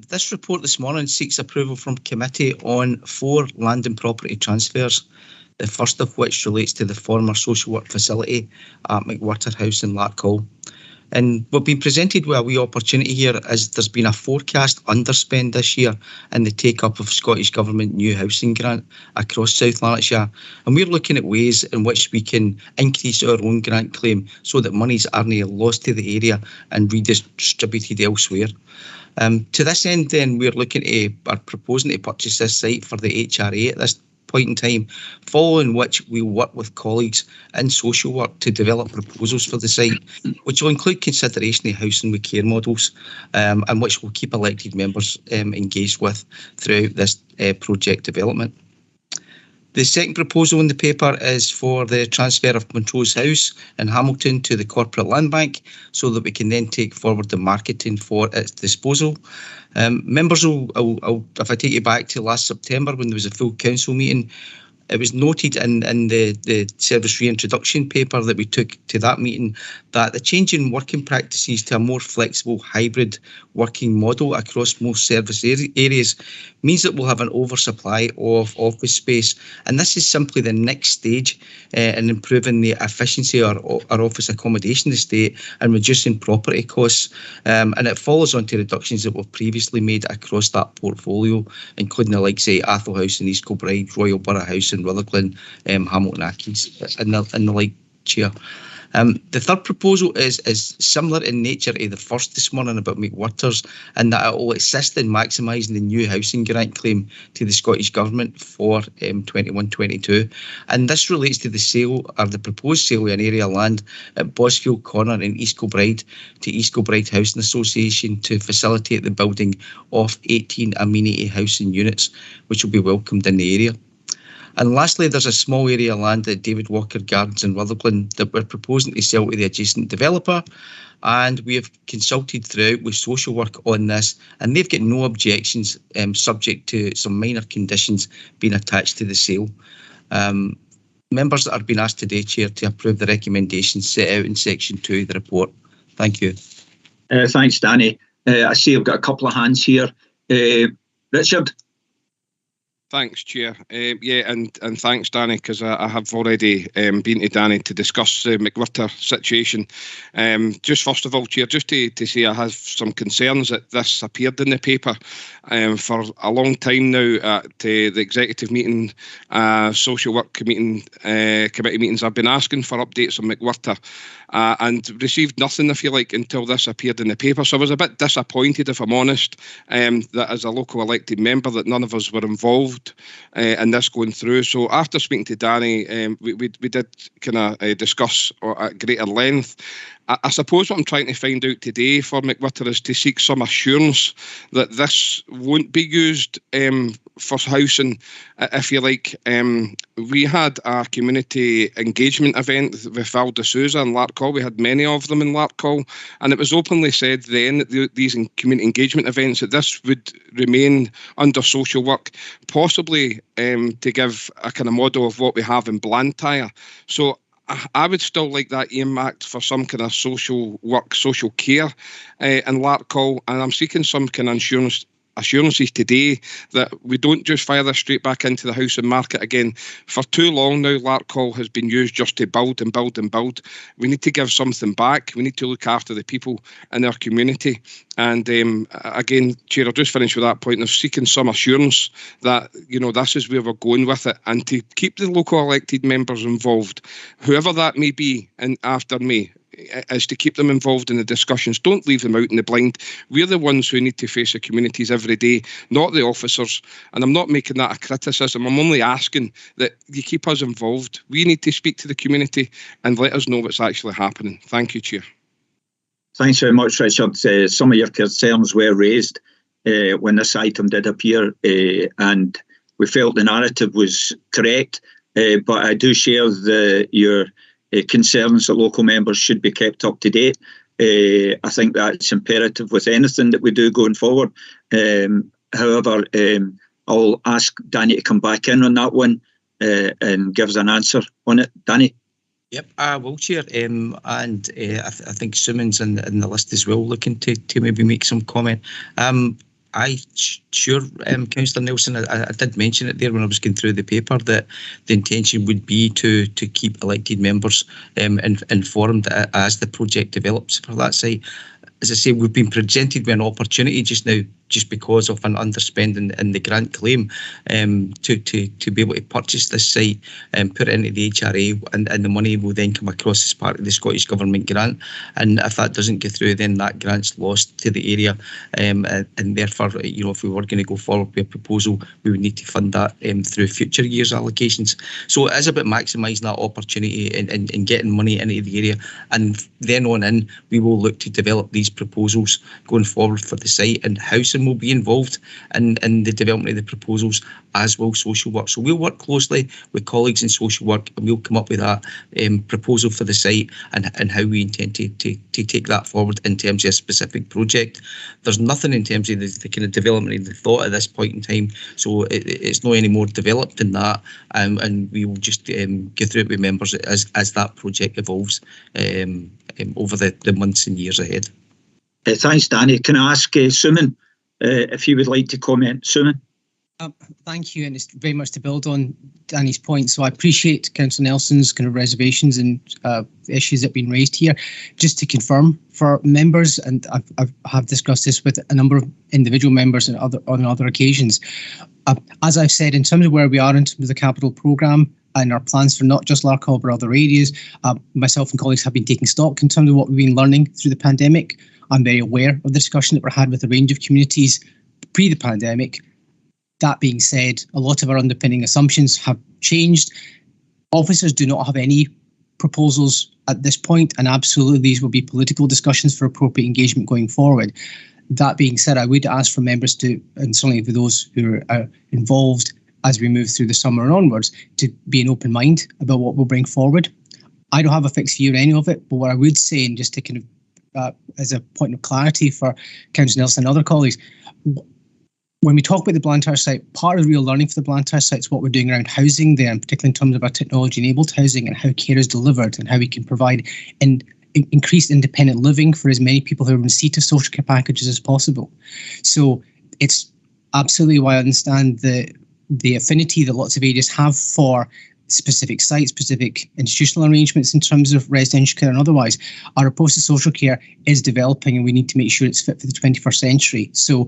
This report this morning seeks approval from committee on 4 land and property transfers, the first of which relates to the former social work facility at McWhirter House in Larkhall. And we've been presented with a wee opportunity here as there's been a forecast underspend this year in the take-up of Scottish Government new housing grant across South Lanarkshire. And we're looking at ways in which we can increase our own grant claim so that monies aren't lost to the area and redistributed elsewhere. To this end, then, we're proposing to purchase this site for the HRA at this point in time, following which we'll work with colleagues in social work to develop proposals for the site, which will include consideration of housing with care models, and which will keep elected members engaged with throughout this project development. The second proposal in the paper is for the transfer of Montrose House in Hamilton to the Corporate Land Bank so that we can then take forward the marketing for its disposal. Members will, if I take you back to last September when there was a full council meeting, it was noted in the service reintroduction paper that we took to that meeting that the change in working practices to a more flexible hybrid working model across most service areas means that we'll have an oversupply of office space. And this is simply the next stage in improving the efficiency of our office accommodation estate and reducing property costs. And it follows on to reductions that we've previously made across that portfolio, including the likes of Athol House and East Kilbride, Royal Borough House and Rutherglen, Hamilton Ackeys and the like, Chair. The third proposal is similar in nature to the first this morning about McWhirters, and that it will assist in maximising the new housing grant claim to the Scottish Government for 21-22. And this relates to the sale, or the proposed sale of an area of land at Bosfield Corner in East Kilbride to East Kilbride Housing Association to facilitate the building of 18 amenity housing units, which will be welcomed in the area. And lastly, there's a small area of land at David Walker Gardens in Rutherglen that we're proposing to sell to the adjacent developer. And we have consulted throughout with social work on this, and they've got no objections, subject to some minor conditions being attached to the sale. Members that are being asked today, Chair, to approve the recommendations set out in section 2 of the report. Thank you. Thanks, Danny. I see I've got a couple of hands here. Richard? Thanks, Chair. And thanks, Danny, because I have already been to Danny to discuss the McWhirter situation. Just first of all, Chair, just to say I have some concerns that this appeared in the paper for a long time now at the executive meeting, social work committee meetings. I've been asking for updates on McWhirter and received nothing, I feel like, until this appeared in the paper. So I was a bit disappointed, if I'm honest, that as a local elected member that none of us were involved in this going through. So after speaking to Danny, we did kind of discuss at greater length. I suppose what I'm trying to find out today for McWhirter is to seek some assurance that this won't be used for housing, if you like. We had a community engagement event with Val de Souza in Larkhall. We had many of them in Larkhall, and it was openly said then that these community engagement events, that this would remain under social work, possibly to give a kind of model of what we have in Blantyre. So I would still like that earmarked for some kind of social work, social care in Larkhall, and I'm seeking some kind of assurances today that we don't just fire this straight back into the housing market again. For too long now, Larkhall has been used just to build and build and build. We need to give something back. We need to look after the people in our community. And again, Chair, I'll just finish with that point of seeking some assurance that, you know, this is where we're going with it, and to keep the local elected members involved, whoever that may be, and after me, is to keep them involved in the discussions. Don't leave them out in the blind. We're the ones who need to face the communities every day, not the officers. And I'm not making that a criticism. I'm only asking that you keep us involved. We need to speak to the community and let us know what's actually happening. Thank you, Chair. Thanks very much, Richard. Some of your concerns were raised when this item did appear, and we felt the narrative was correct. But I do share your concerns that local members should be kept up to date. I think that's imperative with anything that we do going forward. However, I'll ask Danny to come back in on that one and give us an answer on it. Danny? Yep, I will, Chair. And I think Simon's in the list as well, looking to maybe make some comment. Councillor Nelson, I did mention it there when I was going through the paper that the intention would be to keep elected members informed as the project develops for that site. As I say, we've been presented with an opportunity just now, just because of an underspending in the grant claim, to be able to purchase this site and put it into the HRA, and the money will then come across as part of the Scottish Government grant. And if that doesn't go through, then that grant's lost to the area, and therefore, you know, if we were going to go forward with a proposal, we would need to fund that through future years' allocations. So it is about maximising that opportunity and getting money into the area, and then on in, we will look to develop these proposals going forward for the site. And housing housing will be involved in the development of the proposals, as will social work. So we'll work closely with colleagues in social work, and we'll come up with that proposal for the site and how we intend to take that forward in terms of a specific project. There's nothing in terms of the kind of development of the thought at this point in time, so it's not any more developed than that, and we will just go through it with members as that project evolves over the months and years ahead. Thanks, Danny. Can I ask Suman if you would like to comment? Suman? Thank you, and it's very much to build on Danny's point. So I appreciate Councillor Nelson's kind of reservations and issues that have been raised here. Just to confirm for members, and I have discussed this with a number of individual members on other occasions. As I've said, in terms of where we are in terms of the capital programme and our plans for not just Larkhall but other areas, myself and colleagues have been taking stock in terms of what we've been learning through the pandemic. I'm very aware of the discussion that were had with a range of communities pre the pandemic. That being said, a lot of our underpinning assumptions have changed. Officers do not have any proposals at this point, and absolutely these will be political discussions for appropriate engagement going forward. That being said, I would ask for members to, and certainly for those who are involved as we move through the summer and onwards, to be an open mind about what we'll bring forward. I don't have a fixed view on any of it, but what I would say, and just to kind of as a point of clarity for Councillor Nelson and other colleagues, when we talk about the Blantyre site, part of the real learning for the Blantyre site is what we're doing around housing there, and particularly in terms of our technology-enabled housing and how care is delivered and how we can provide increased independent living for as many people who are in receipt of social care packages as possible. So it's absolutely why I understand the affinity that lots of areas have for specific sites, specific institutional arrangements in terms of residential care and otherwise. Our approach to social care is developing, and we need to make sure it's fit for the 21st century. So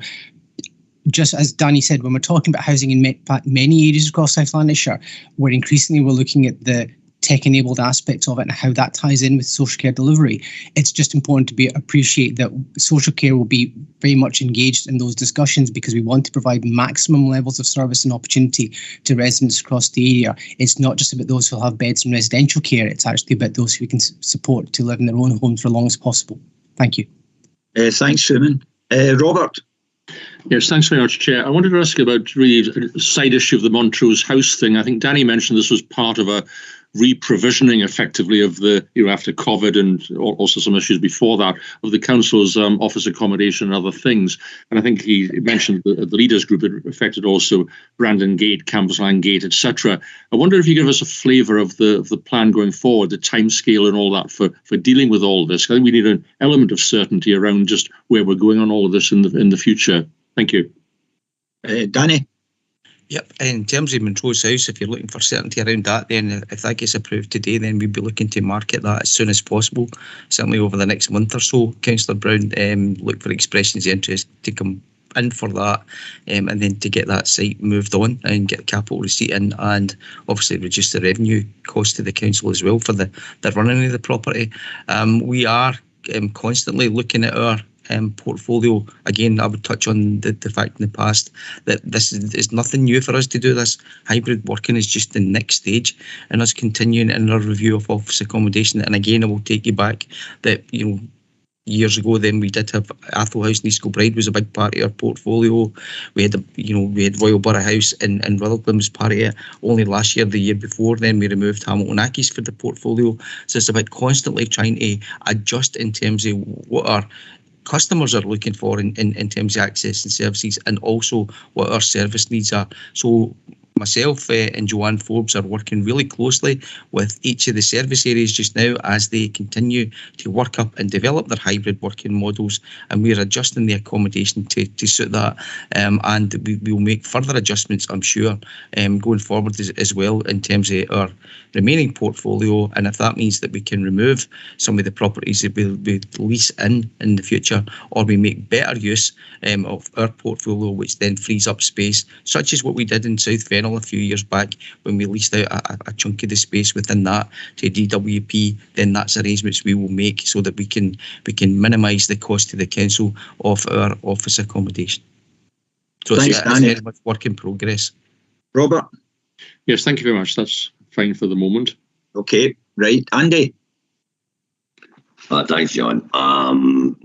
just as Danny said, when we're talking about housing in many areas across South Lanarkshire, we're looking at the tech-enabled aspects of it and how that ties in with social care delivery. It's just important to appreciate that social care will be very much engaged in those discussions because we want to provide maximum levels of service and opportunity to residents across the area. It's not just about those who have beds in residential care, it's actually about those who we can support to live in their own homes for as long as possible. Thank you. Thanks, Suman. Robert? Yes, thanks very much, Chair. I wanted to ask about really a side issue of the Montrose House thing. I think Danny mentioned this was part of a re-provisioning effectively of the, after COVID and also some issues before that, of the council's office accommodation and other things. And I think he mentioned the leaders group, it affected also Brandon Gate, Cambuslang Gate, etc. I wonder if you give us a flavour of the plan going forward, the timescale and all that for dealing with all of this. I think we need an element of certainty around just where we're going on all of this in the future. Thank you. Danny? Yep, in terms of Montrose House, if you're looking for certainty around that, then if that gets approved today, then we'd be looking to market that as soon as possible, certainly over the next month or so. Councillor Brown, look for expressions of interest to come in for that, and then to get that site moved on and get capital receipt in, and obviously reduce the revenue cost to the council as well for the running of the property. We are constantly looking at our portfolio. Again, I would touch on the fact in the past that this is nothing new for us to do this. Hybrid working is just the next stage and us continuing in our review of office accommodation. And again, I will take you back that, years ago then we did have Athol House in East Kilbride was a big part of our portfolio. We had we had Royal Borough House in Rutherglen as part of it. Only last year, the year before, then we removed Hamilton Accies for the portfolio. So it's about constantly trying to adjust in terms of what our customers are looking for in terms of access and services, and also what our service needs are. So myself and Joanne Forbes are working really closely with each of the service areas just now as they continue to work up and develop their hybrid working models, and we're adjusting the accommodation to suit that, and we will make further adjustments, I'm sure, going forward as well in terms of our remaining portfolio. And if that means that we can remove some of the properties that we lease in the future, or we make better use of our portfolio, which then frees up space, such as what we did in South Fennel a few years back when we leased out a chunk of the space within that to DWP, then that's arrangements we will make so that we can minimise the cost to the council of our office accommodation. So it's very much work in progress. Robert? Yes, thank you very much. That's fine for the moment. Okay, right. Andy? Thanks, John.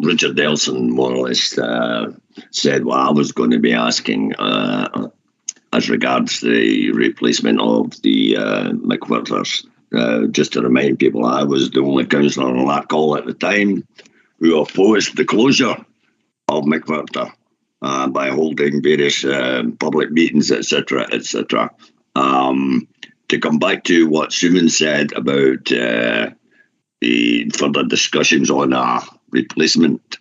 Richard Nelson more or less said what I was going to be asking as regards the replacement of the McWhirters. Just to remind people, I was the only councillor on that call at the time who opposed the closure of McWhirter by holding various public meetings, etc., etc. To come back to what Suman said about the further discussions on a replacement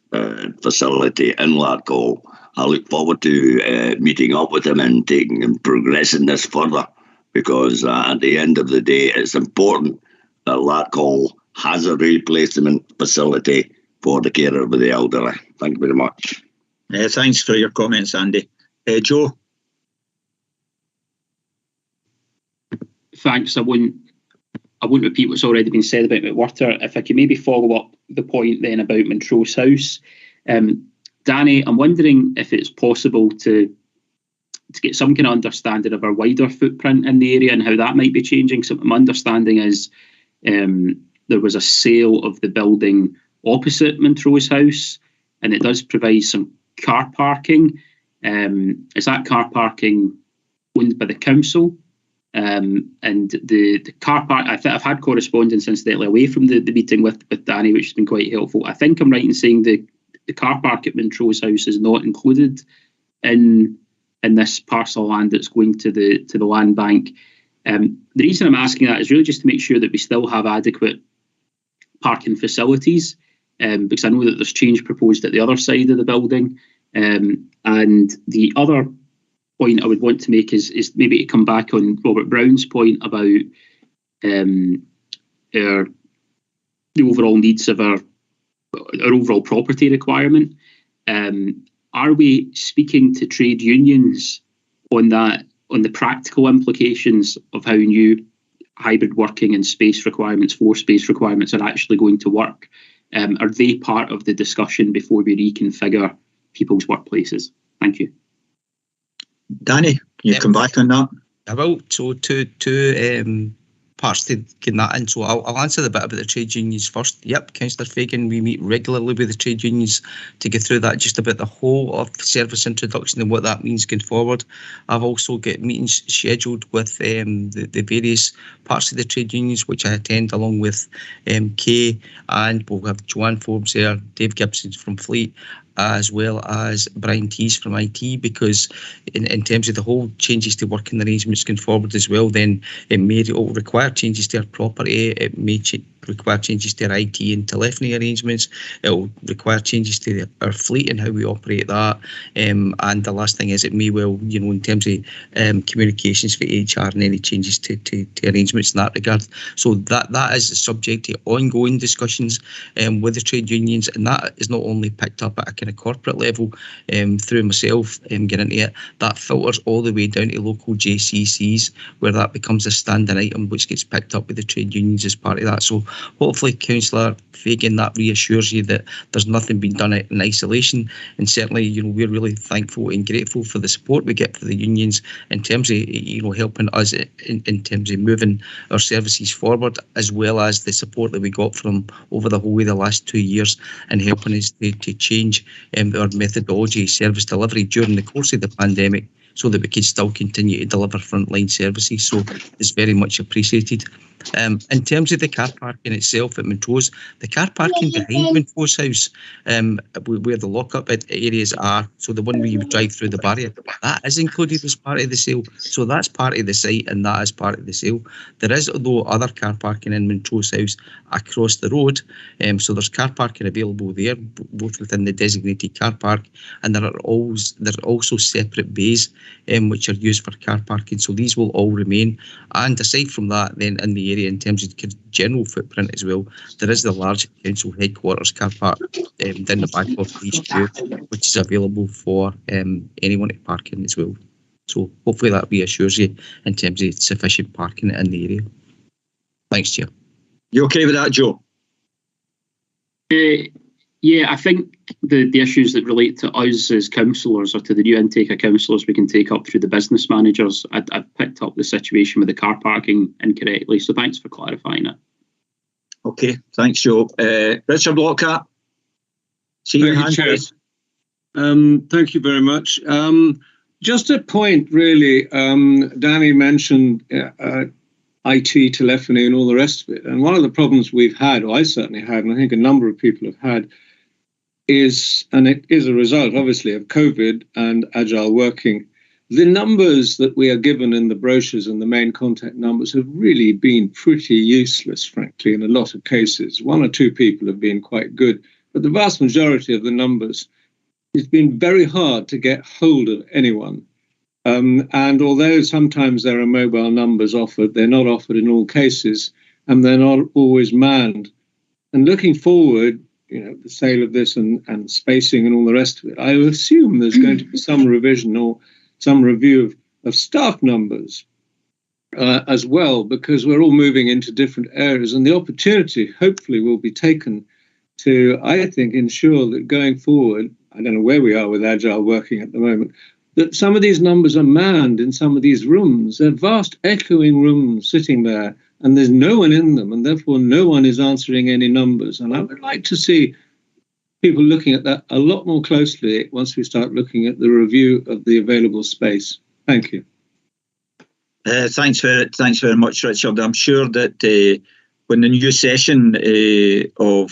facility in Larkhall, I look forward to meeting up with him and taking and progressing this further, because at the end of the day, it's important that Larkhall has a replacement facility for the care of the elderly. Thank you very much. Thanks for your comments, Andy. Joe? Thanks. I won't repeat what's already been said about McWhirter. If I could maybe follow up the point then about Montrose House. Danny, I'm wondering if it's possible to get some kind of understanding of our wider footprint in the area and how that might be changing. So my understanding is there was a sale of the building opposite Montrose House, and it does provide some car parking. Is that car parking owned by the council? And the car park, I've had correspondence incidentally away from the meeting with Danny, which has been quite helpful. I think I'm right in saying the car park at Montrose House is not included in this parcel of land that's going to the land bank. The reason I'm asking that is really just to make sure that we still have adequate parking facilities, because I know that there's change proposed at the other side of the building. And the other point I would want to make is maybe to come back on Robert Brown's point about the overall needs of our overall property requirement. Are we speaking to trade unions on that, on the practical implications of how new hybrid working and space requirements, floor space requirements are actually going to work? Are they part of the discussion before we reconfigure people's workplaces? Thank you. Danny, can you come back on that? I will. So two parts to get that in. So I'll answer the bit about the trade unions first. Yep, Councillor Fagan, we meet regularly with the trade unions to go through that, just about the whole of the service introduction and what that means going forward. I've also got meetings scheduled with the various parts of the trade unions, which I attend along with Kay, and we'll have Joanne Forbes there, Dave Gibson from Fleet, as well as Brian Tees from IT, because in terms of the whole changes to working arrangements going forward as well, then it may require changes to our property, it may require changes to our IT and telephony arrangements, it will require changes to our fleet and how we operate that, and the last thing is it may well, in terms of communications for HR and any changes to arrangements in that regard. So that is subject to ongoing discussions with the trade unions, and that is not only picked up at a kind of corporate level through myself getting into it, that filters all the way down to local JCCs, where that becomes a standing item which gets picked up with the trade unions as part of that. So hopefully, Councillor Fagan, that reassures you that there's nothing being done in isolation, and certainly we're really thankful and grateful for the support we get for the unions in terms of helping us in terms of moving our services forward, as well as the support that we got from over the whole of the last 2 years and helping us to change our methodology, service delivery during the course of the pandemic, so that we can still continue to deliver frontline services. So it's very much appreciated. In terms of the car parking itself at Montrose, the car parking behind Montrose House, where the lockup areas are, so the one where you drive through the barrier, that is included as part of the sale. So that's part of the site and that is part of the sale. There is, although, other car parking in Montrose House across the road. So there's car parking available there, both within the designated car park, and there are also separate bays which are used for car parking. So these will all remain. And aside from that, then in the area in terms of general footprint as well, there is the large council headquarters car park down the back of East View, which is available for anyone to park in as well. So hopefully that reassures you in terms of sufficient parking in the area. Thanks, Chair. You okay with that, Joe? Yeah, I think the issues that relate to us as councillors or to the new intake of councillors we can take up through the business managers. I've picked up the situation with the car parking incorrectly, so thanks for clarifying it. Okay, thanks, Joe. Richard Lockhart. See your hand, please. Thank you very much. Just a point, really. Danny mentioned IT, telephony, and all the rest of it. And one of the problems we've had, or I certainly had, and I think a number of people have had, is, and it is a result, obviously, of COVID and agile working, the numbers that we are given in the brochures and the main contact numbers have really been pretty useless, frankly, in a lot of cases. One or two people have been quite good, but the vast majority of the numbers, it's been very hard to get hold of anyone. And although sometimes there are mobile numbers offered, they're not offered in all cases, and they're not always manned. And looking forward, the sale of this and spacing and all the rest of it, I assume there's going to be some revision or some review of staff numbers as well, because we're all moving into different areas, and the opportunity hopefully will be taken to, I think, ensure that going forward, I don't know where we are with agile working at the moment, that some of these numbers are manned in some of these rooms. They're vast echoing rooms sitting there, and there's no one in them, and therefore no one is answering any numbers. And I would like to see people looking at that a lot more closely once we start looking at the review of the available space. Thank you. Thanks very much, Richard. I'm sure that when the new session of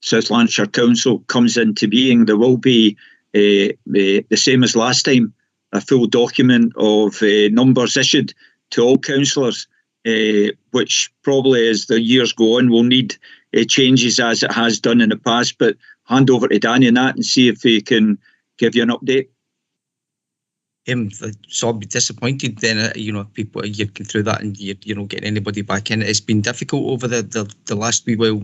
South Lanarkshire Council comes into being, there will be the same as last time, a full document of numbers issued to all councillors, which probably as the years go on will need changes as it has done in the past. But hand over to Danny on that and see if he can give you an update. So I'll be disappointed then, people, you're going through that and you're not getting anybody back in. It's been difficult over the last wee while,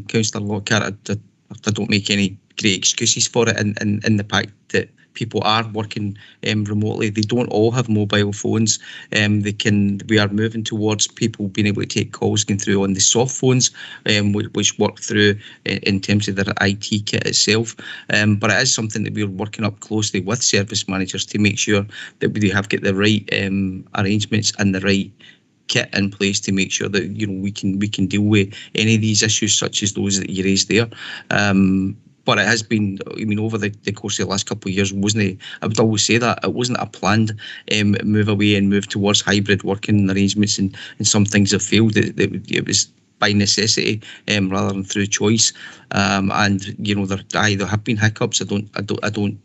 Councillor Lockhart. I don't make any great excuses for it, and the fact that people are working remotely. They don't all have mobile phones. We are moving towards people being able to take calls going through on the soft phones, which work through in terms of their IT kit itself. But it is something that we're working up closely with service managers to make sure that we have got the right arrangements and the right kit in place to make sure that we can deal with any of these issues such as those that you raised there. But it has been, over the course of the last couple of years, I would always say that it wasn't a planned move away and move towards hybrid working arrangements, and some things have failed. It was by necessity rather than through choice. And there have been hiccups. I don't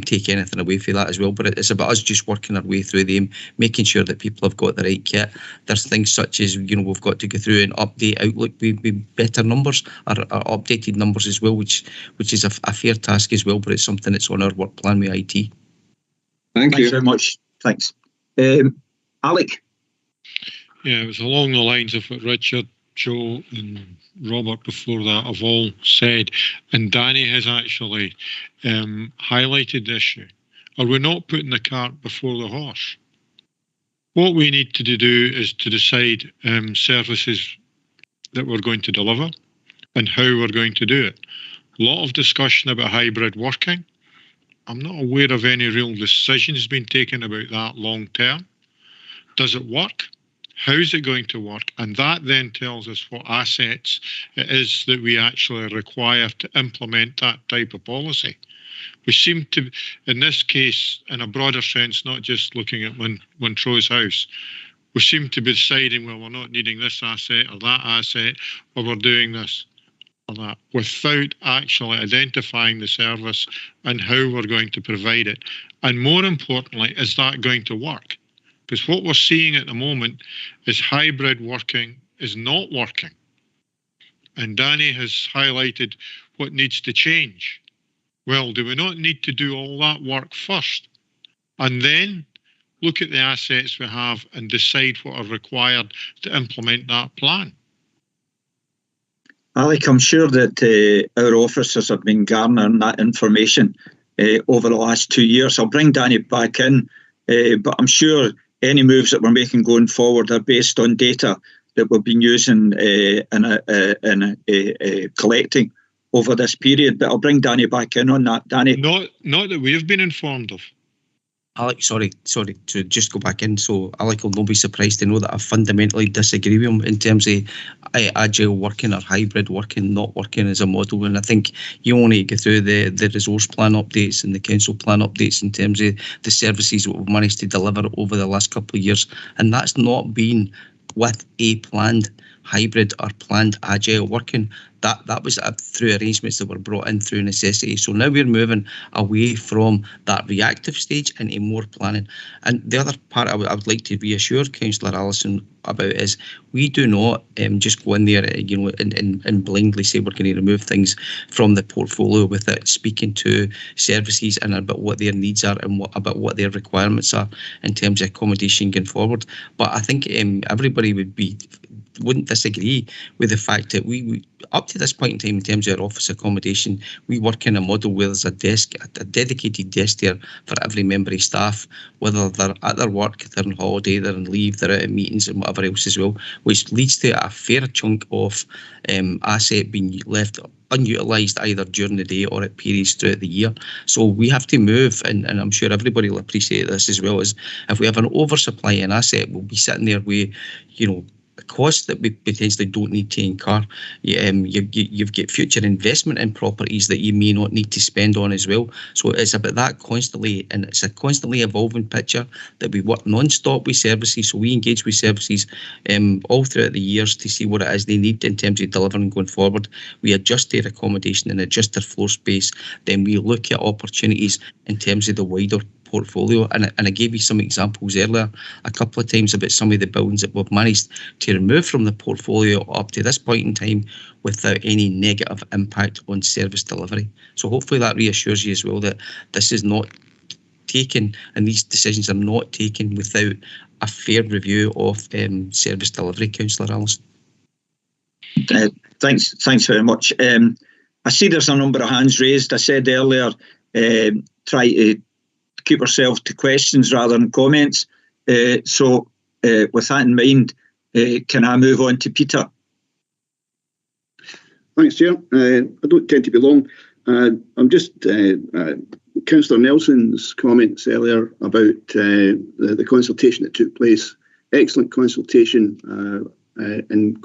take anything away from that as well. But it's about us just working our way through them, making sure that people have got the right kit. There's things such as we've got to go through and update Outlook with better numbers or updated numbers as well, which is a fair task as well. But it's something that's on our work plan with IT. Thanks very much. Thanks, Alec. Yeah, it was along the lines of what Richard, Joe and Robert before that have all said, and Danny has actually highlighted the issue. Are we not putting the cart before the horse? What we need to do is to decide services that we're going to deliver and how we're going to do it. A lot of discussion about hybrid working. I'm not aware of any real decisions being taken about that long term. Does it work? How's it going to work? And that then tells us what assets it is that we actually require to implement that type of policy. We seem to, in this case, in a broader sense, not just looking at Montrose House, we seem to be deciding, well, we're not needing this asset or that asset, or we're doing this or that, without actually identifying the service and how we're going to provide it. And more importantly, is that going to work? Because what we're seeing at the moment is hybrid working is not working. And Danny has highlighted what needs to change. Well, do we not need to do all that work first? And then look at the assets we have and decide what are required to implement that plan? Alec, I'm sure that our officers have been garnering that information over the last 2 years. I'll bring Danny back in, but I'm sure any moves that we're making going forward are based on data that we've been using and collecting over this period. But I'll bring Danny back in on that. Danny? Not that we've been informed of. Alec, sorry to just go back in. So Alec will not be surprised to know that I fundamentally disagree with him in terms of agile working or hybrid working not working as a model. And I think you only go through the resource plan updates and the council plan updates in terms of the services that we've managed to deliver over the last couple of years. And that's not been with a planned hybrid or planned agile working. That was through arrangements that were brought in through necessity. So now we're moving away from that reactive stage into more planning. And the other part I would like to reassure Councillor Allison about is we do not just go in there, and blindly say we're going to remove things from the portfolio without speaking to services and about what their needs are and about what their requirements are in terms of accommodation going forward. But I think everybody wouldn't disagree with the fact that we up to this point in time, in terms of our office accommodation, we work in a model where there's a dedicated desk there for every member of staff, whether they're at their work, they're on holiday, they're on leave, they're out at meetings and whatever else as well, which leads to a fair chunk of asset being left unutilised either during the day or at periods throughout the year. So we have to move, and I'm sure everybody will appreciate this as well, as if we have an oversupply in asset, we'll be sitting there with, costs that we potentially don't need to incur. You've got future investment in properties that you may not need to spend on as well. So it's about that constantly, and it's a constantly evolving picture that we work non-stop with services. So we engage with services all throughout the years to see what it is they need in terms of delivering going forward. We adjust their accommodation and adjust their floor space. Then we look at opportunities in terms of the wider portfolio, and I gave you some examples earlier a couple of times about some of the buildings that we've managed to remove from the portfolio up to this point in time without any negative impact on service delivery. So hopefully that reassures you as well that this is not taken, and these decisions are not taken without a fair review of service delivery. Councillor Allison. Thanks very much. I see there's a number of hands raised. I said earlier, try to keep ourselves to questions rather than comments. So with that in mind, can I move on to Peter? Thanks, Chair. I don't tend to be long. I'm just Councillor Nelson's comments earlier about the consultation that took place. Excellent consultation and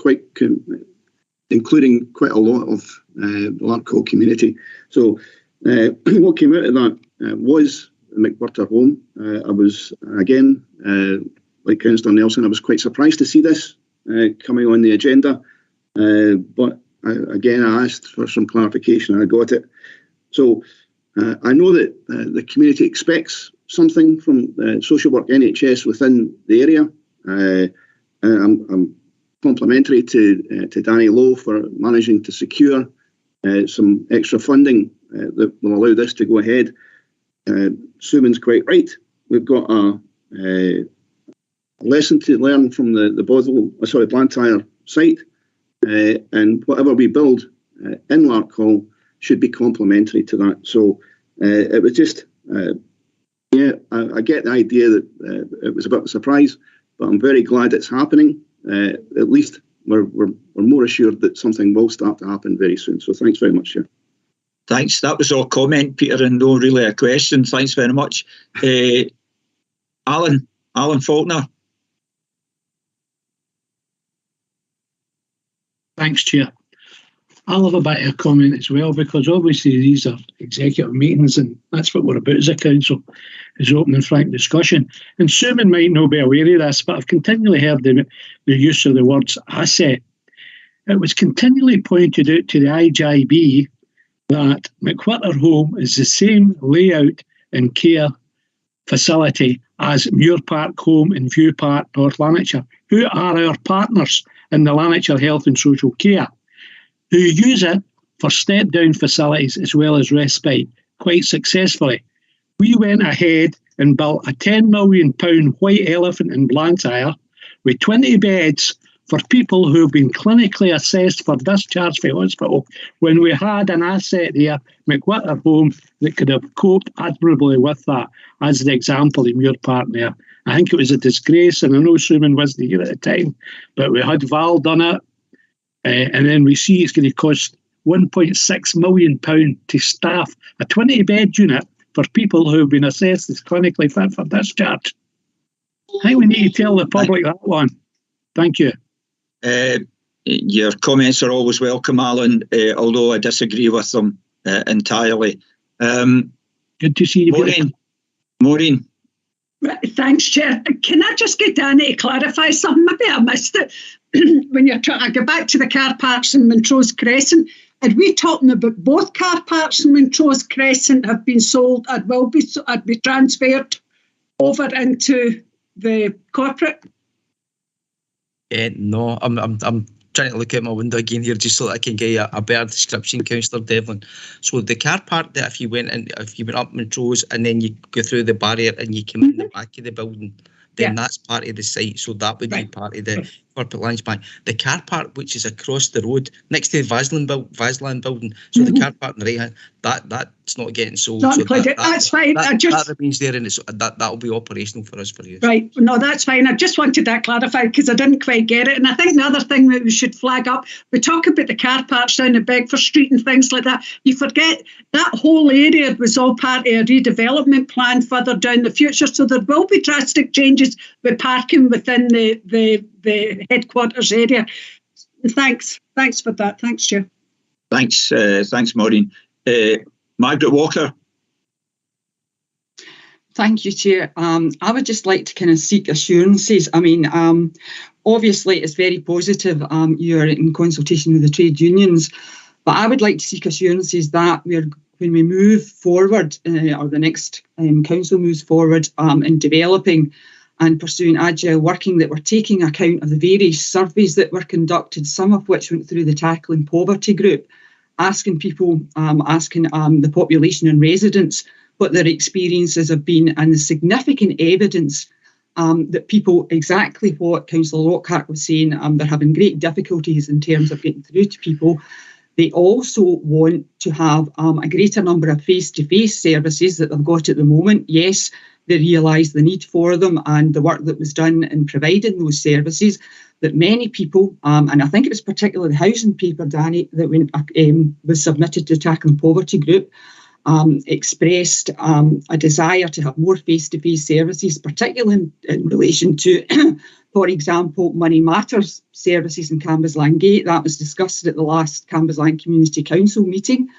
including quite a lot of the Larkhall community. So what came out of that was the McWhirter home. I was, again, like Councillor Nelson, I was quite surprised to see this coming on the agenda. But again, I asked for some clarification and I got it. So I know that the community expects something from social work NHS within the area. I'm complimentary to Danny Lowe for managing to secure some extra funding that will allow this to go ahead. Suman's quite right. We've got a lesson to learn from the Blantyre site, and whatever we build in Larkhall should be complementary to that. So it was just, I get the idea that it was a bit of a surprise, but I'm very glad it's happening. At least we're more assured that something will start to happen very soon. So thanks very much, Chair. Thanks. That was all comment, Peter, and no really a question. Thanks very much. Alan Faulkner. Thanks, Chair. I'll have a bit of a comment as well, because obviously these are executive meetings and that's what we're about as a council, is open and frank discussion. And Suman might not be aware of this, but I've continually heard the use of the words asset. It was continually pointed out to the IJB that McWhirter Home is the same layout and care facility as Muir Park Home in View Park, North Lanarkshire, who are our partners in the Lanarkshire Health and Social Care, who use it for step-down facilities as well as respite quite successfully. We went ahead and built a £10 million white elephant in Blantyre with 20 beds for people who have been clinically assessed for discharge from hospital, when we had an asset there, McWhirter Home, that could have coped admirably with that, as the example in Muir Park there. I think it was a disgrace, and I know Suman wasn't here at the time, but we had Val done it, and then we see it's going to cost £1.6 million to staff a 20-bed unit for people who have been assessed as clinically fit for discharge. I think we need to tell the public that one. Thank you. Your comments are always welcome, Alan, although I disagree with them entirely. Good to see you. Maureen. Thanks, Chair. Can I just get Danny to clarify something? Maybe I missed it. When you're trying to go back to the car parks in Montrose Crescent, are we talking about both car parks in Montrose Crescent have been sold and will be transferred over into the corporate? No, I'm trying to look out my window again here just so that I can get you a better description, Councillor Devlin. So the car park that if you went up Montrose and then you go through the barrier and you come in the back of the building, then that's part of the site. So that would be part of the corporate lunch bank. The car park, which is across the road next to the Vaseline building, so the car park on the right hand, that's not getting sold. Not so included. That's fine. That remains there, and that will be operational for us for you. Right. No, that's fine. I just wanted that clarified because I didn't quite get it. And I think the other thing that we should flag up, we talk about the car parks down at Begford Street and things like that. You forget that whole area was all part of a redevelopment plan further down the future. So there will be drastic changes with parking within the headquarters area. Thanks for that. Thanks, Chair. Thanks, Maureen. Margaret Walker. Thank you, Chair. I would just like to kind of seek assurances. I mean, obviously it's very positive you're in consultation with the trade unions, but I would like to seek assurances that when we move forward, or the next council moves forward in developing and pursuing agile working, that we're taking account of the various surveys that were conducted, some of which went through the Tackling Poverty group, asking people, the population and residents what their experiences have been, and the significant evidence that people, exactly what Councillor Lockhart was saying, they're having great difficulties in terms of getting through to people. They also want to have a greater number of face-to-face services that they've got at the moment. Yes, they realise the need for them and the work that was done in providing those services, that many people, and I think it was particularly the housing paper, Danny, that was submitted to Tackling Poverty group, expressed a desire to have more face-to-face services, particularly in relation to, for example, Money Matters services in Cambuslang Gate. That was discussed at the last Cambuslang Community Council meeting,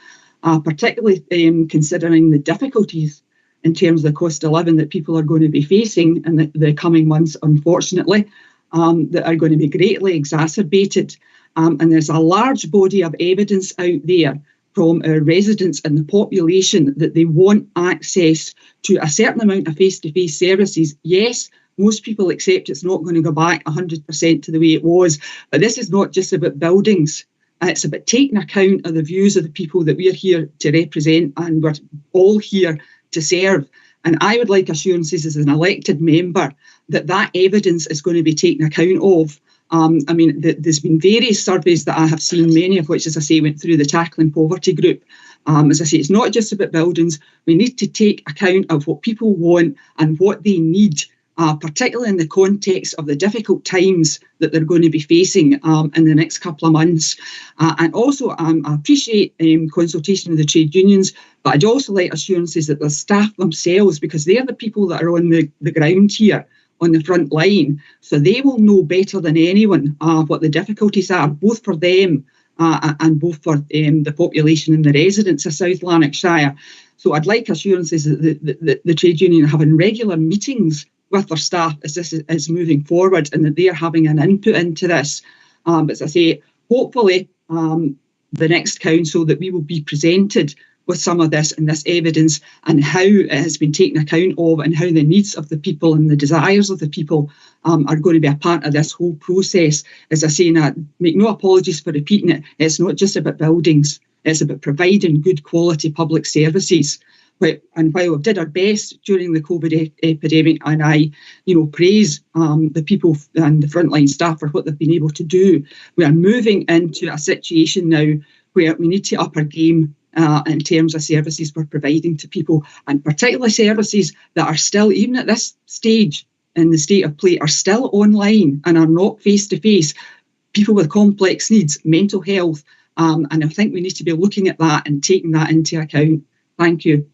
particularly considering the difficulties in terms of the cost of living that people are going to be facing in the coming months, unfortunately, that are going to be greatly exacerbated. And there's a large body of evidence out there from our residents and the population that they want access to a certain amount of face-to-face services. Yes, most people accept it's not going to go back 100% to the way it was, but this is not just about buildings. It's about taking account of the views of the people that we're here to represent, and we're all here to serve. And I would like assurances as an elected member that that evidence is going to be taken account of. I mean, there's been various surveys that I have seen, many of which, as I say, went through the Tackling Poverty group. As I say, it's not just about buildings. We need to take account of what people want and what they need, particularly in the context of the difficult times that they're going to be facing in the next couple of months. And also, I appreciate consultation with the trade unions, but I'd also like assurances that the staff themselves, because they're the people that are on the ground here, on the front line, so they will know better than anyone what the difficulties are, both for them and both for the population and the residents of South Lanarkshire. So I'd like assurances that the trade union are having regular meetings with their staff as this is moving forward, and that they're having an input into this. But as I say, hopefully the next council that we will be presented with some of this and this evidence and how it has been taken account of, and how the needs of the people and the desires of the people are going to be a part of this whole process. As I say, and I make no apologies for repeating it, it's not just about buildings, it's about providing good quality public services. And while we did our best during the COVID epidemic, and I praise the people and the frontline staff for what they've been able to do, we are moving into a situation now where we need to up our game in terms of services we're providing to people, and particularly services that are still, even at this stage in the state of play, are still online and are not face-to-face. People with complex needs, mental health, and I think we need to be looking at that and taking that into account. Thank you.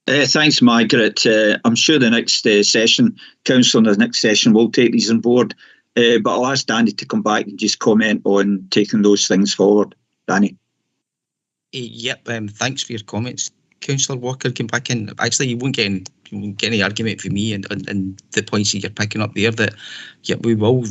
Thanks, Margaret. I'm sure the next session, Council in the next session will take these on board, but I'll ask Danny to come back and just comment on taking those things forward. Danny. Yep, thanks for your comments. Councillor Walker came back in. Actually, you won't get any argument from me and the points that you're picking up there, that we will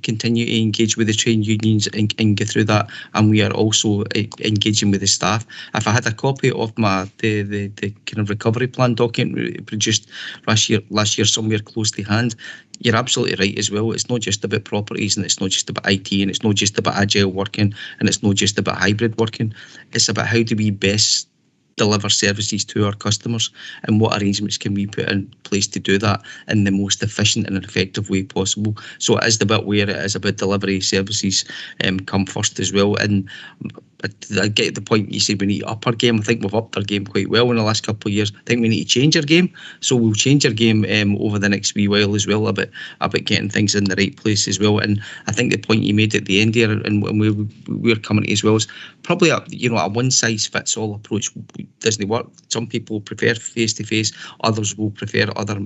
continue to engage with the trade unions and go through that, and we are also engaging with the staff. If I had a copy of the kind of recovery plan document produced last year somewhere close to hand, you're absolutely right as well. It's not just about properties, and it's not just about IT, and it's not just about agile working, and it's not just about hybrid working. It's about how do we best deliver services to our customers, and what arrangements can we put in place to do that in the most efficient and effective way possible. So it is the bit where it is about delivery services come first as well. And I get the point you said we need to up our game. I think we've upped our game quite well in the last couple of years. I think we need to change our game. So we'll change our game over the next wee while as well, about getting things in the right place as well. And I think the point you made at the end here, and we're coming to as well, is probably a one size fits all approach doesn't work. Some people prefer face-to-face, others will prefer other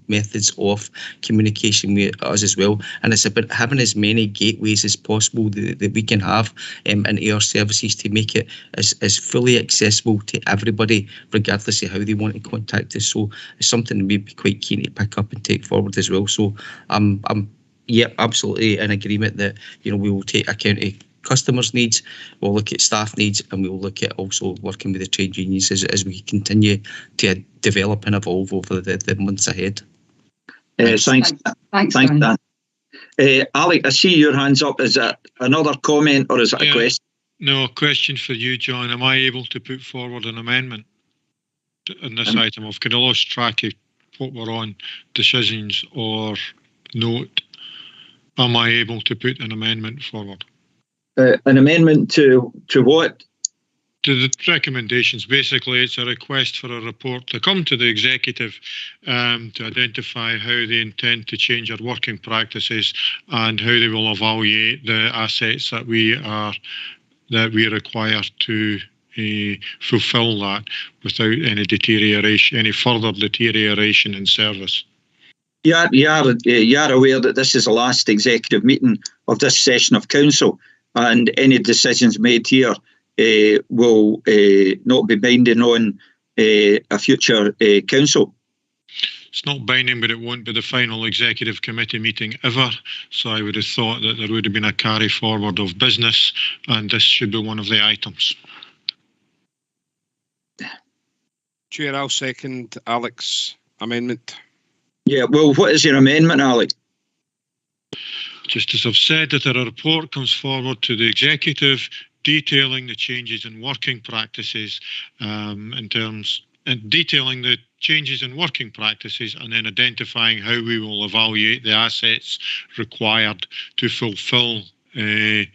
methods of communication with us as well. And it's about having as many gateways as possible that we can have in our services to make it as fully accessible to everybody, regardless of how they want to contact us. So it's something we'd be quite keen to pick up and take forward as well. So I'm absolutely in agreement that we will take account of customers' needs, we'll look at staff needs, and we will look at also working with the trade unions as we continue to develop and evolve over the months ahead. Thanks, Dan. Alec, I see your hands up. Is that another comment or is it a question? No, a question for you, John. Am I able to put forward an amendment on this item? I've kind of lost track of what we're on, decisions or note. Am I able to put an amendment forward? An amendment to what? To the recommendations. Basically, it's a request for a report to come to the executive to identify how they intend to change our working practices and how they will evaluate the assets that we require to fulfil that without any further deterioration in service. You are aware that this is the last executive meeting of this session of council, and any decisions made here will not be binding on a future council. It's not binding, but it won't be the final executive committee meeting ever. So I would have thought that there would have been a carry forward of business, and this should be one of the items. Chair, I'll second Alec's amendment. Yeah, well, what is your amendment, Alec? Just as I've said, that a report comes forward to the executive detailing the changes in working practices detailing the changes in working practices, and then identifying how we will evaluate the assets required to fulfil the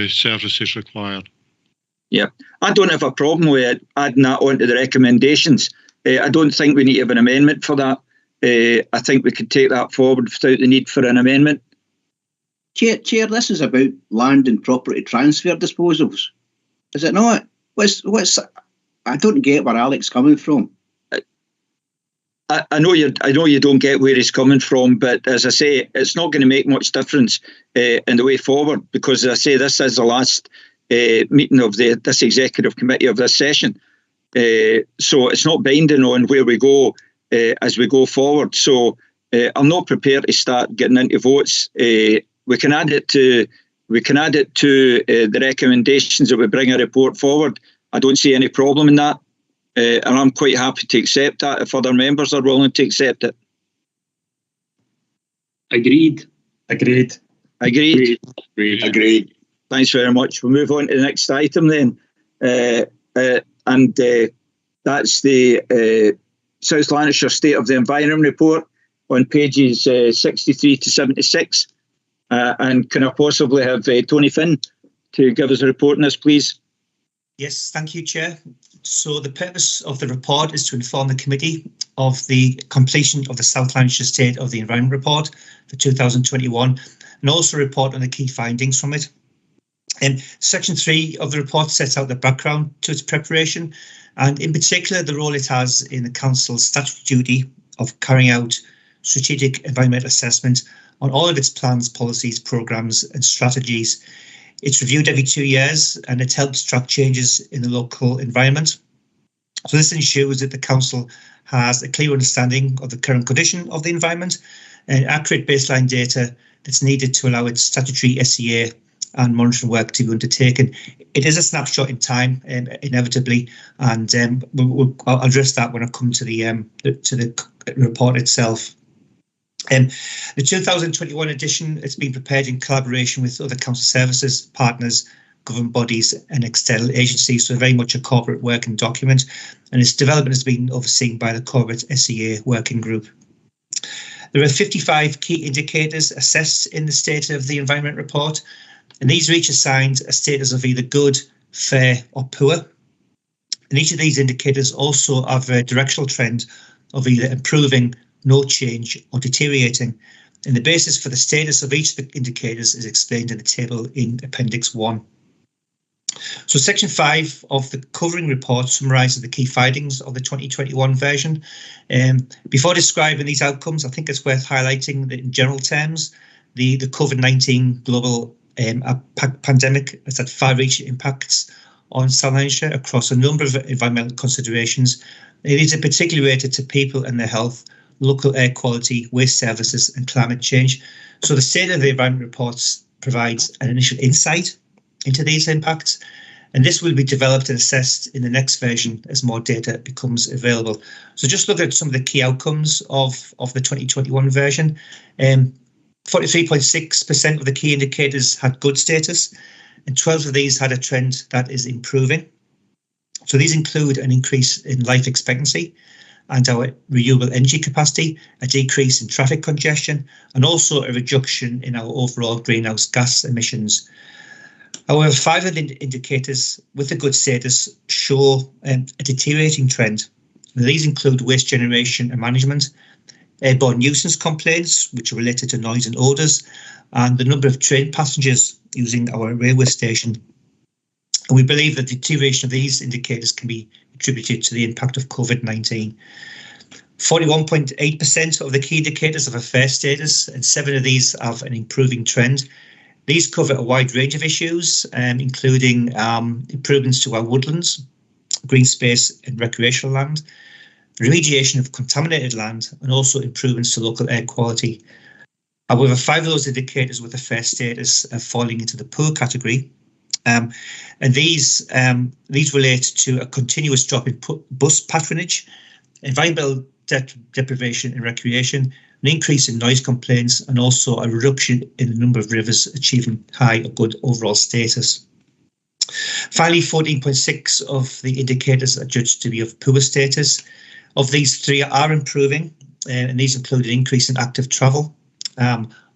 services required. Yeah, I don't have a problem with adding that onto the recommendations. I don't think we need to have an amendment for that. I think we could take that forward without the need for an amendment. Chair, this is about land and property transfer disposals, is it not? I don't get where Alec's coming from. I know you don't get where he's coming from, but as I say, it's not going to make much difference in the way forward, because as I say, this is the last meeting of this executive committee of this session. So it's not binding on where we go as we go forward. So I'm not prepared to start getting into votes. We can add it to the recommendations that we bring a report forward. I don't see any problem in that, and I'm quite happy to accept that if other members are willing to accept it. Agreed. Agreed. Thanks very much. We'll move on to the next item then, and that's the South Lanarkshire State of the Environment Report on pages 63 to 76. And can I possibly have Tony Finn to give us a report on this, please? Yes, thank you, Chair. So the purpose of the report is to inform the committee of the completion of the South Lanarkshire State of the Environment Report for 2021, and also report on the key findings from it. Section 3 of the report sets out the background to its preparation, and in particular the role it has in the Council's statutory duty of carrying out strategic environmental assessment on all of its plans, policies, programmes and strategies. It's reviewed every 2 years and it helps track changes in the local environment. So this ensures that the Council has a clear understanding of the current condition of the environment and accurate baseline data that's needed to allow its statutory SEA and monitoring work to be undertaken. It is a snapshot in time, inevitably, and I'll address that when I come to the report itself. The 2021 edition has been prepared in collaboration with other council services, partners, government bodies and external agencies, so very much a corporate working document, and its development has been overseen by the Corporate SEA Working Group. There are 55 key indicators assessed in the State of the Environment report, and these are each assigned a status of either good, fair or poor. And each of these indicators also have a directional trend of either improving, no change or deteriorating. And the basis for the status of each of the indicators is explained in the table in Appendix 1. So Section 5 of the covering report summarises the key findings of the 2021 version. Before describing these outcomes, I think it's worth highlighting that in general terms, the COVID-19 global pandemic has had far-reaching impacts on South Lanarkshire across a number of environmental considerations. These are particularly related to people and their health, local air quality, waste services and climate change. So the State of the Environment reports provides an initial insight into these impacts, and this will be developed and assessed in the next version as more data becomes available. So just look at some of the key outcomes of the 2021 version. 43.6% of the key indicators had good status, and 12 of these had a trend that is improving. So these include an increase in life expectancy and our renewable energy capacity, a decrease in traffic congestion, and also a reduction in our overall greenhouse gas emissions. However, 5 of the indicators with a good status show a deteriorating trend. Now, these include waste generation and management, airborne nuisance complaints, which are related to noise and odours, and the number of train passengers using our railway station. And we believe that the deterioration of these indicators can be attributed to the impact of COVID-19. 41.8% of the key indicators have a fair status, and 7 of these have an improving trend. These cover a wide range of issues, including improvements to our woodlands, green space and recreational land, remediation of contaminated land, and also improvements to local air quality. However, 5 of those indicators with a fair status are falling into the poor category. And these relate to a continuous drop in bus patronage, environmental deprivation and recreation, an increase in noise complaints, and also a reduction in the number of rivers achieving high or good overall status. Finally, 14.6 of the indicators are judged to be of poor status. Of these, 3 are improving, and these include an increase in active travel,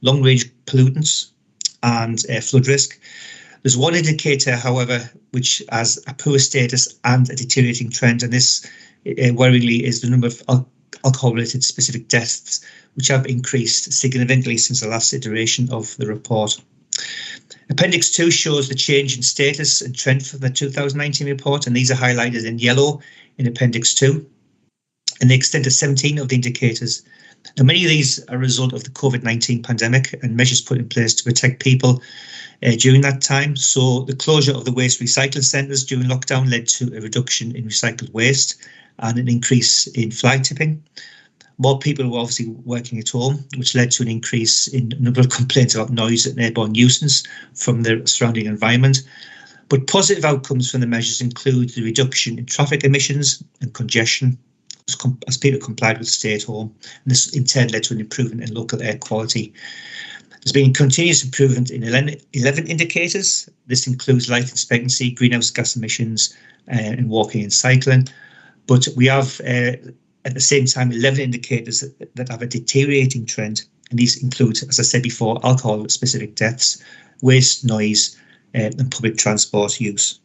long-range pollutants, and flood risk. There's one indicator, however, which has a poor status and a deteriorating trend, and this, worryingly, is the number of alcohol-related specific deaths, which have increased significantly since the last iteration of the report. Appendix 2 shows the change in status and trend for the 2019 report, and these are highlighted in yellow in Appendix 2. And they extend to 17 of the indicators. Now, many of these are a result of the COVID-19 pandemic and measures put in place to protect people during that time. So the closure of the waste recycling centres during lockdown led to a reduction in recycled waste and an increase in fly tipping. More people were obviously working at home, which led to an increase in the number of complaints about noise and airborne nuisance from the surrounding environment. But positive outcomes from the measures include the reduction in traffic emissions and congestion as people complied with stay at home. And this in turn led to an improvement in local air quality. There's been continuous improvement in 11 indicators. This includes life expectancy, greenhouse gas emissions, and walking and cycling. But we have, at the same time, 11 indicators that have a deteriorating trend. And these include, as I said before, alcohol-specific deaths, waste, noise, and public transport use.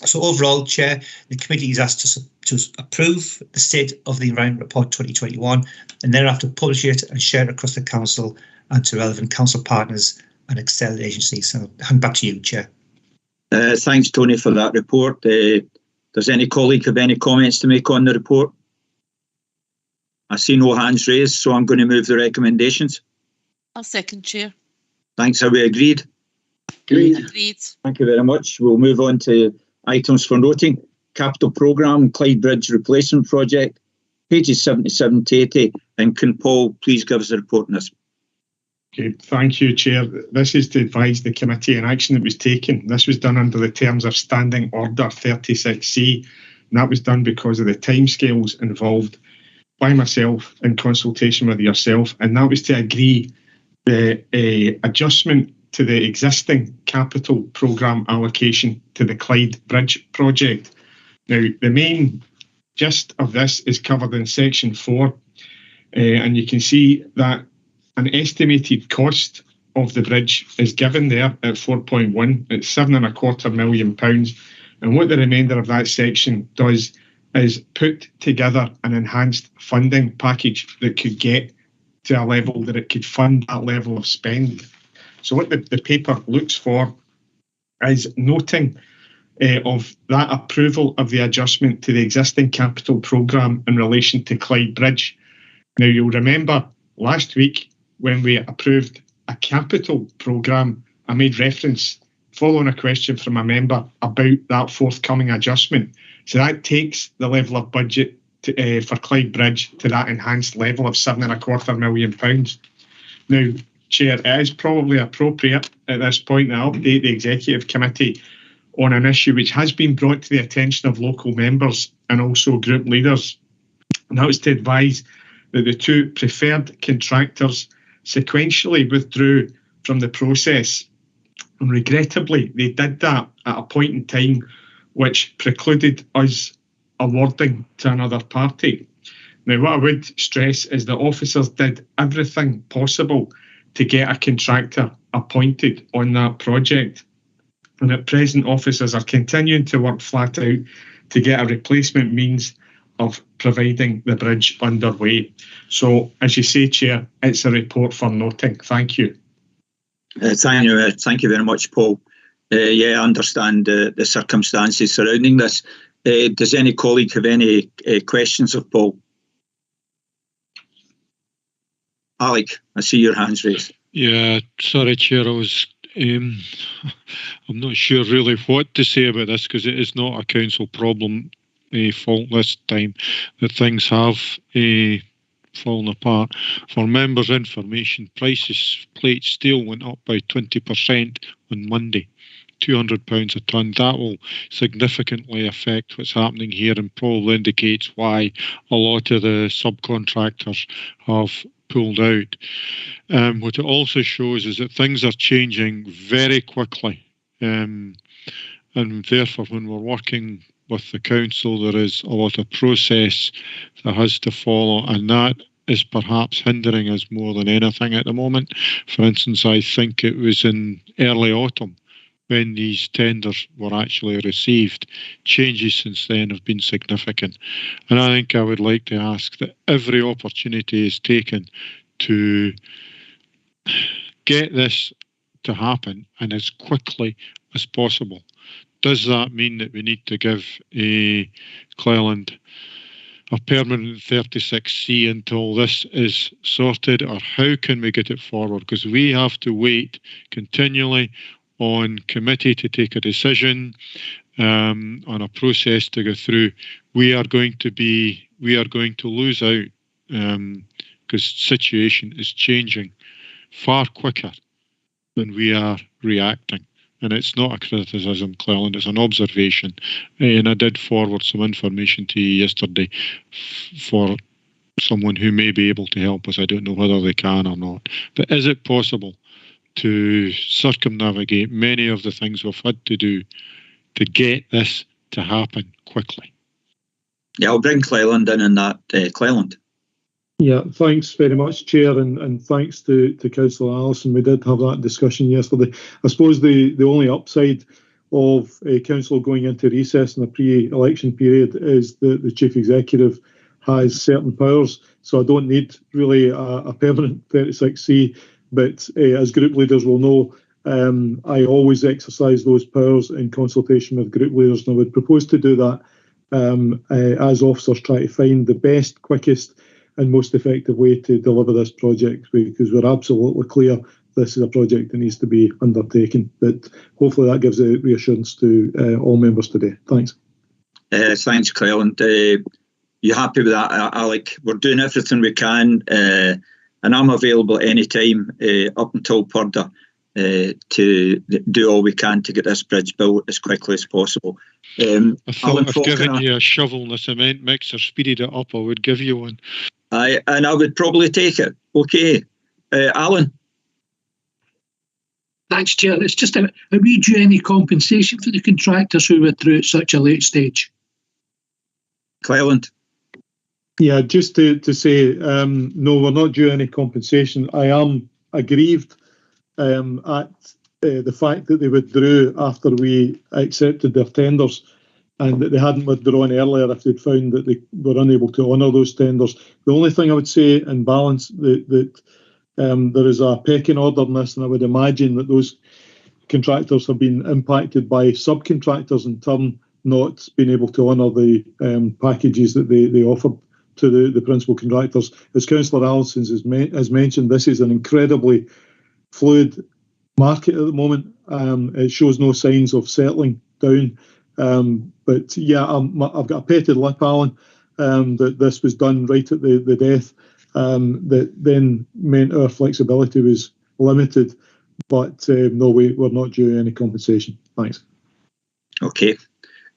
So overall, Chair, the committee is asked to approve the State of the Environment Report 2021 and thereafter publish it and share it across the Council and to relevant Council partners and external agencies. So I'll hand back to you, Chair. Thanks, Tony, for that report. Does any colleague have any comments to make on the report? I see no hands raised, so I'm going to move the recommendations. I'll second, Chair. Thanks. Are we agreed? Agreed. Thank you very much. We'll move on to items for noting. Capital Programme, Clyde Bridge Replacement Project, pages 77 to 80. And can Paul please give us a report on this? Okay, thank you, Chair. This is to advise the committee on action that was taken. This was done under the terms of Standing Order 36C, and that was done because of the timescales involved by myself in consultation with yourself, and that was to agree the adjustment to the existing capital programme allocation to the Clyde Bridge project. Now, the main gist of this is covered in section 4, and you can see that an estimated cost of the bridge is given there at 4.1. It's £7.25 million. And what the remainder of that section does is put together an enhanced funding package that could get to a level that it could fund that level of spend. So what the paper looks for is noting of that approval of the adjustment to the existing capital programme in relation to Clyde Bridge. Now, you'll remember last week when we approved a capital programme, I made reference following a question from a member about that forthcoming adjustment. So that takes the level of budget for Clyde Bridge to that enhanced level of £7.25 million. Now, Chair, it is probably appropriate at this point to update the Executive Committee on an issue which has been brought to the attention of local members and also group leaders. And that was to advise that the two preferred contractors sequentially withdrew from the process. And regrettably, they did that at a point in time which precluded us awarding to another party. Now, what I would stress is that officers did everything possible to get a contractor appointed on that project. And at present, officers are continuing to work flat out to get a replacement means of providing the bridge underway. So, as you say, Chair, it's a report for noting. Thank you. Thank you very much, Paul. I understand the circumstances surrounding this. Does any colleague have any questions of Paul? Alec, I see your hands raised. Yeah, sorry, Chair. I'm not sure really what to say about this because it is not a council problem fault this time that things have fallen apart. For members' information, prices plate steel went up by 20% on Monday, £200 a tonne. That will significantly affect what's happening here and probably indicates why a lot of the subcontractors have pulled out. What it also shows is that things are changing very quickly, and therefore when we're working with the council there is a lot of process that has to follow, and that is perhaps hindering us more than anything at the moment. For instance, I think it was in early autumn when these tenders were actually received. Changes since then have been significant. And I think I would like to ask that every opportunity is taken to get this to happen and as quickly as possible. Does that mean that we need to give Cleland a permanent 36C until this is sorted, or how can we get it forward? Because we have to wait continually on committee to take a decision, on a process to go through. We are going to lose out because situation is changing far quicker than we are reacting. And it's not a criticism, Cleland, it's an observation. And I did forward some information to you yesterday for someone who may be able to help us. I don't know whether they can or not. But is it possible to circumnavigate many of the things we've had to do to get this to happen quickly? Yeah, I'll bring Cleland in on that. Cleland. Yeah, thanks very much, Chair, and thanks to Councillor Allison. We did have that discussion yesterday. I suppose the only upside of Council going into recess in a pre-election period is that the Chief Executive has certain powers, so I don't need really a permanent 36C, but as group leaders will know, I always exercise those powers in consultation with group leaders, and I would propose to do that as officers try to find the best, quickest and most effective way to deliver this project, because we're absolutely clear this is a project that needs to be undertaken. But hopefully that gives a reassurance to all members today. Thanks. Thanks, Cleland. You happy with that, Alec? We're doing everything we can, and I'm available any time up until Purdah to do all we can to get this bridge built as quickly as possible. I thought if giving you a shovel and a cement mixer speeded it up, I would give you one. And I would probably take it. Okay. Alan? Thanks, Chair. It's just, are we due any compensation for the contractors who withdrew at such a late stage? Cleland? Yeah, just to say, no, we're not due any compensation. I am aggrieved at the fact that they withdrew after we accepted their tenders, and that they hadn't withdrawn earlier if they'd found that they were unable to honour those tenders. The only thing I would say in balance that there is a pecking order in this, and I would imagine that those contractors have been impacted by subcontractors in turn not being able to honour the packages that they offered to the principal contractors. As Councillor Allison has mentioned, this is an incredibly fluid market at the moment. It shows no signs of settling down. But yeah, I've got a petted lip, Alan, that this was done right at the death. That then meant our flexibility was limited. But no, we're not due any compensation. Thanks. Okay.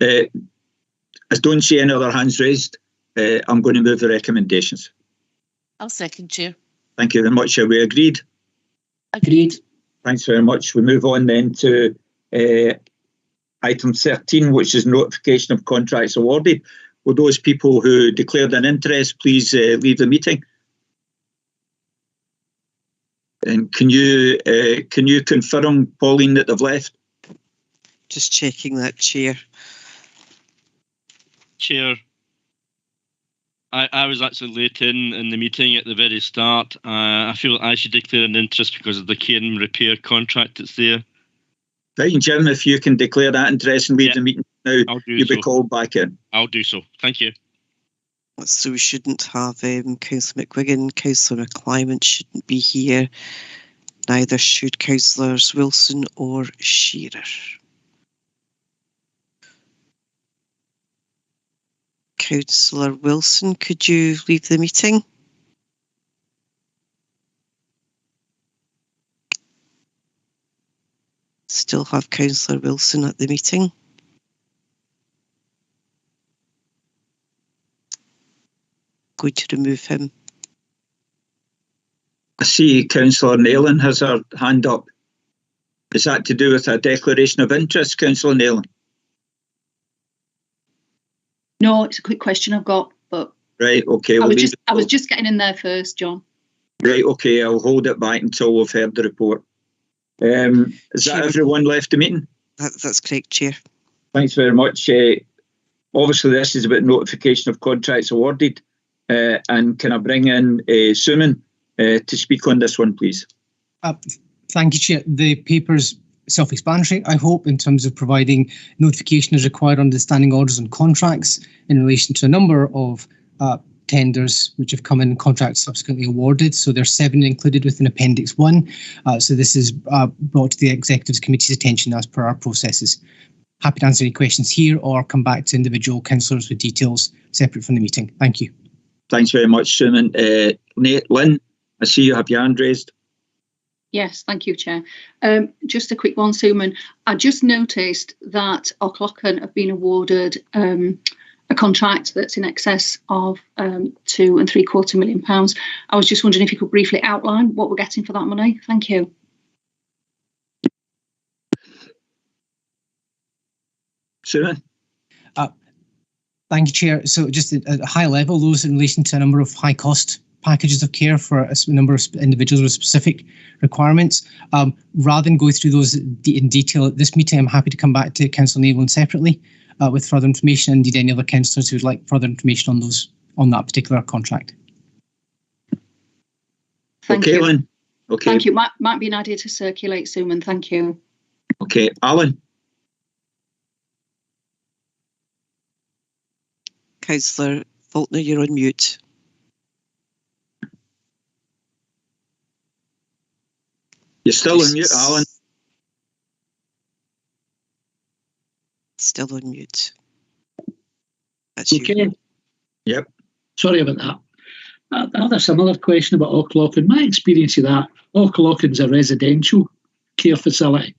I don't see any other hands raised. I'm going to move the recommendations. I'll second, Chair. Thank you very much. Are we agreed? Agreed. Thanks very much. We move on then to item 13, which is notification of contracts awarded. Will those people who declared an interest please leave the meeting? And can you confirm, Pauline, that they've left? Just checking that, Chair. Chair, I was actually late in the meeting at the very start. I feel I should declare an interest because of the care and repair contract that's there. Fine, Jim, if you can declare that interest and leave the meeting now, you'll be called back in. I'll do so. Thank you. So we shouldn't have Councillor McGuigan, Councillor McClymont shouldn't be here. Neither should Councillors Wilson or Shearer. Councillor Wilson, could you leave the meeting? Still have Councillor Wilson at the meeting. Going to remove him. I see Councillor Nayland has her hand up. Is that to do with a declaration of interest, Councillor Nayland? No, it's a quick question I've got, but right, okay. I was just getting in there first, John. Right, okay, I'll hold it back until we've heard the report. Is that everyone left the meeting? That's correct, Chair. Thanks very much. Obviously, this is about notification of contracts awarded. And can I bring in Suman to speak on this one, please? Thank you, Chair. The paper's self-explanatory, I hope, in terms of providing notification as required under the standing orders on contracts in relation to a number of tenders which have come in and contracts subsequently awarded. So there's 7 included within Appendix 1. So this is brought to the Executive Committee's attention as per our processes. Happy to answer any questions here or come back to individual councillors with details separate from the meeting. Thank you. Thanks very much, Suman. Lynn, I see you have your hand raised. Yes, thank you, Chair. Just a quick one, Suman. I just noticed that O'Cloughlin have been awarded a contract that's in excess of £2.75 million. I was just wondering if you could briefly outline what we're getting for that money. Thank you. Suman? Thank you, Chair. So just at a high level, those in relation to a number of high cost packages of care for a number of individuals with specific requirements. Rather than go through those in detail at this meeting, I'm happy to come back to Councillor Nayland separately with further information, and indeed any other councillors who would like further information on that particular contract. Thank you. Lynn. Okay. Thank you. Might be an idea to circulate, Suman. Thank you. Okay, Alan. Councillor Faulkner, you're on mute. You're still on mute, Alan. Still on mute. That's okay. you. Yep. Sorry about that. There's another question about Auchlacan. My experience of that, Auchlacan's a residential care facility,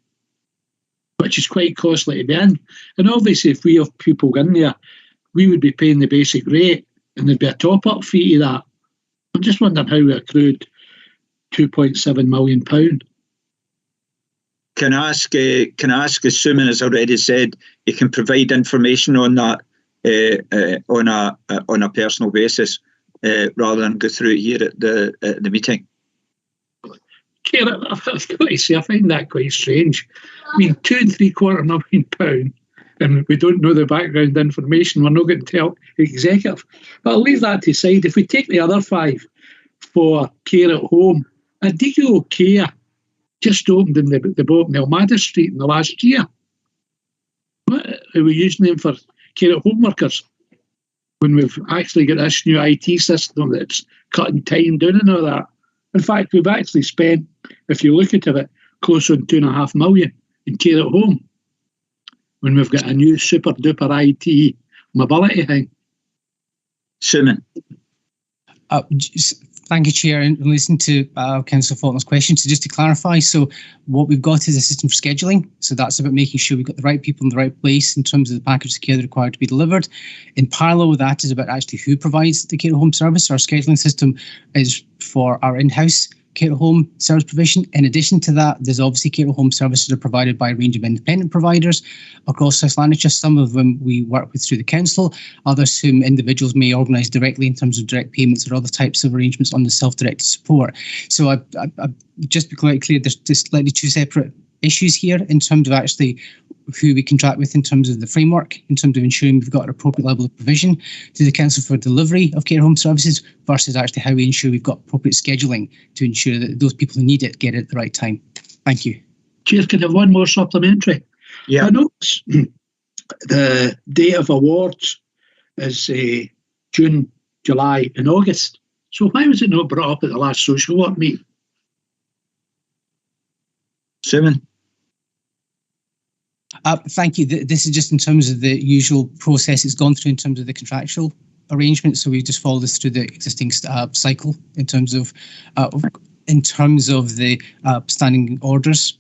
which is quite costly to be in. And obviously, if we have people in there, we would be paying the basic rate, and there'd be a top-up fee to that. I'm just wondering how we accrued £2.7 million. Can I ask, as Suman has already said, you can provide information on that on a personal basis rather than go through it here at the meeting. Chair, I've got to say, I find that quite strange. I mean, £2.75 million, and we don't know the background information. We're not going to tell the executive. But I'll leave that to the side. If we take the other 5 for care at home, Adigo Care just opened in the bottom of Almada Street in the last year. Are we using them for care at home workers when we've actually got this new IT system that's cutting time down and all that? In fact, we've actually spent, if you look at it, close on £2.5 million in care at home when we've got a new super duper IT mobility thing. Suman. Thank you, Chair. And listening to Councillor Faulkner's question, so just to clarify, so what we've got is a system for scheduling. So that's about making sure we've got the right people in the right place in terms of the package of care required to be delivered. In parallel with that is about actually who provides the care at home service. Our scheduling system is for our in-house care at home service provision. In addition to that, there's obviously care at home services are provided by a range of independent providers across South Lanarkshire. Some of them we work with through the council, others whom individuals may organise directly in terms of direct payments or other types of arrangements on the self-directed support. So I just be quite clear, there's just slightly 2 separate issues here in terms of actually who we contract with in terms of the framework, in terms of ensuring we've got an appropriate level of provision to the council for delivery of care home services versus actually how we ensure we've got appropriate scheduling to ensure that those people who need it get it at the right time. Thank you. Chair, could I have one more supplementary? Yeah. I notice the date of awards is June, July and August. So why was it not brought up at the last social work meeting? Suman. Thank you. This is just in terms of the usual process it's gone through in terms of the contractual arrangement. So we just follow this through the existing cycle in terms of the standing orders.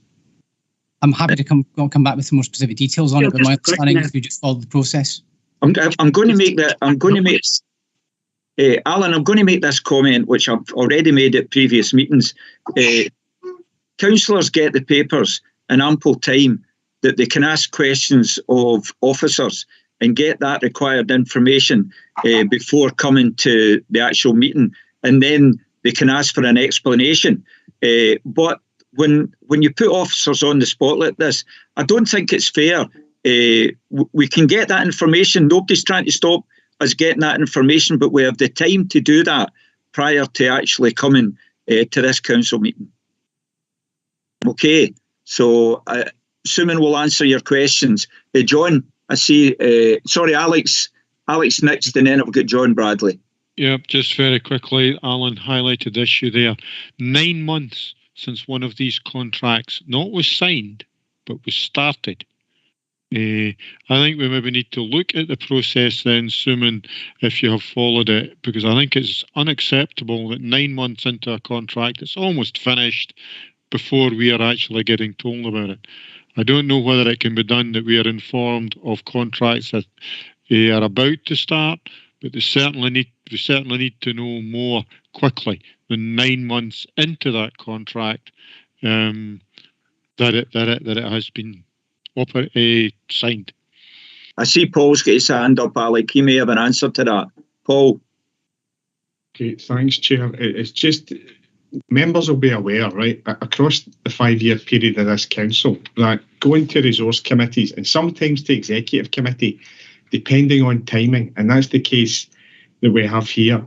I'm happy to come back with some more specific details on it, but my understanding is we just follow the process. I'm going to make that. Alan, I'm going to make this comment, which I've already made at previous meetings. Councillors get the papers in ample time that they can ask questions of officers and get that required information before coming to the actual meeting, and then they can ask for an explanation. But when you put officers on the spot like this, I don't think it's fair. We can get that information. Nobody's trying to stop us getting that information, but we have the time to do that prior to actually coming to this council meeting. Okay, so Suman will answer your questions. John, I see, sorry, Alex next, and then I've got John Bradley. Yeah, just very quickly, Alan highlighted the issue there. 9 months since one of these contracts not was signed, but was started. I think we maybe need to look at the process then, Suman, if you have followed it, because I think it's unacceptable that 9 months into a contract, it's almost finished before we are actually getting told about it. I don't know whether it can be done that we are informed of contracts that are about to start, but we certainly need to know more quickly than 9 months into that contract that it has been signed. I see Paul's got his hand up, Alec. He may have an answer to that. Paul. Okay, thanks, Chair. It's just members will be aware, right, across the 5-year period of this council, that going to resource committees and sometimes to executive committee, depending on timing, and that's the case that we have here,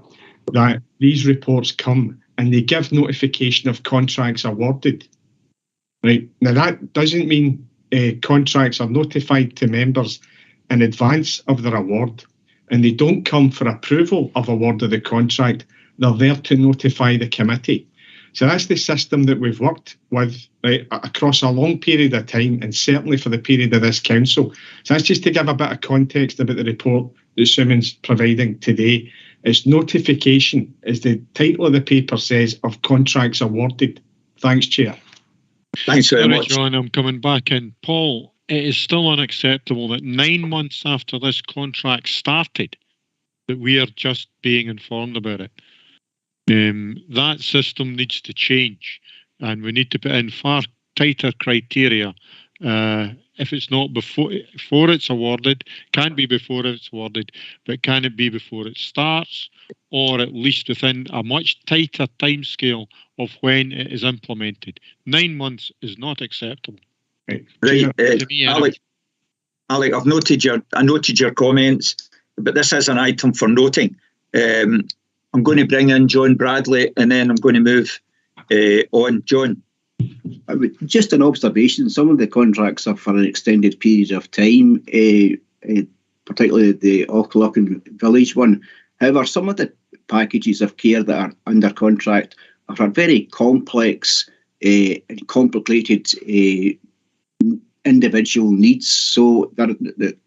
that these reports come and they give notification of contracts awarded. Right, now that doesn't mean contracts are notified to members in advance of their award, and they don't come for approval of award of the contract. They're there to notify the committee. So that's the system that we've worked with, right, across a long period of time, and certainly for the period of this council. So that's just to give a bit of context about the report that Suman's providing today. It's notification, as the title of the paper says, of contracts awarded. Thanks, Chair. Thanks very much. John, I'm coming back in. Paul, it is still unacceptable that 9 months after this contract started, that we are just being informed about it. That system needs to change, and we need to put in far tighter criteria. If it's not before it's awarded, can't be before it's awarded, but can it be before it starts, or at least within a much tighter timescale of when it is implemented? 9 months is not acceptable. Right, Alec, I've noted your comments, but this is an item for noting. I'm going to bring in John Bradley, and then I'm going to move on. John. Just an observation, some of the contracts are for an extended period of time, particularly the Auchlocken Village one. However, some of the packages of care that are under contract are for very complex and complicated individual needs. So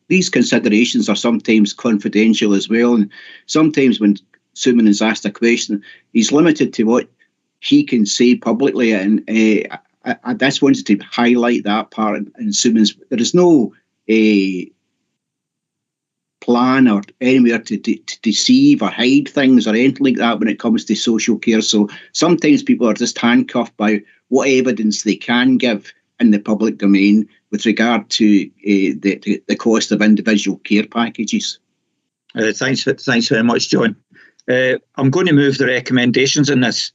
these considerations are sometimes confidential as well. And sometimes when Suman is asked a question, he's limited to what he can say publicly. And I just wanted to highlight that part. And Suman's, there is no plan or anywhere to deceive or hide things or anything like that when it comes to social care. So sometimes people are just handcuffed by what evidence they can give in the public domain with regard to the cost of individual care packages. Thanks very much, John. I'm going to move the recommendations in this.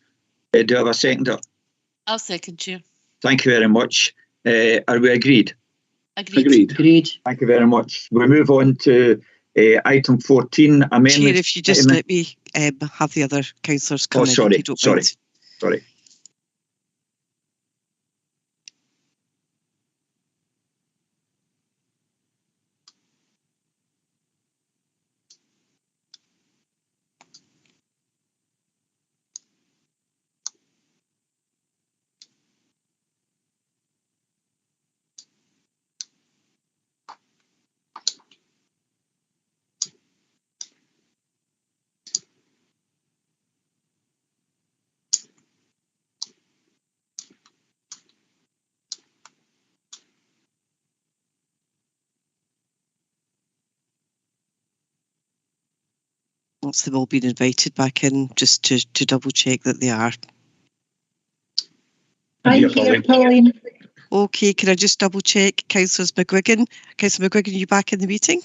Do I have a seconder? I'll second, Chair. Thank you very much. Are we agreed? Agreed. Thank you very much. We move on to item 14. Amendment. Chair, if you just let me have the other councillors come in. Sorry. If you don't mind. Sorry. Once they've all been invited back in, just to double check that they are. I'm here, Pauline. Okay, can I just double check? Councillors McGuigan. Councillor McGuigan, are you back in the meeting?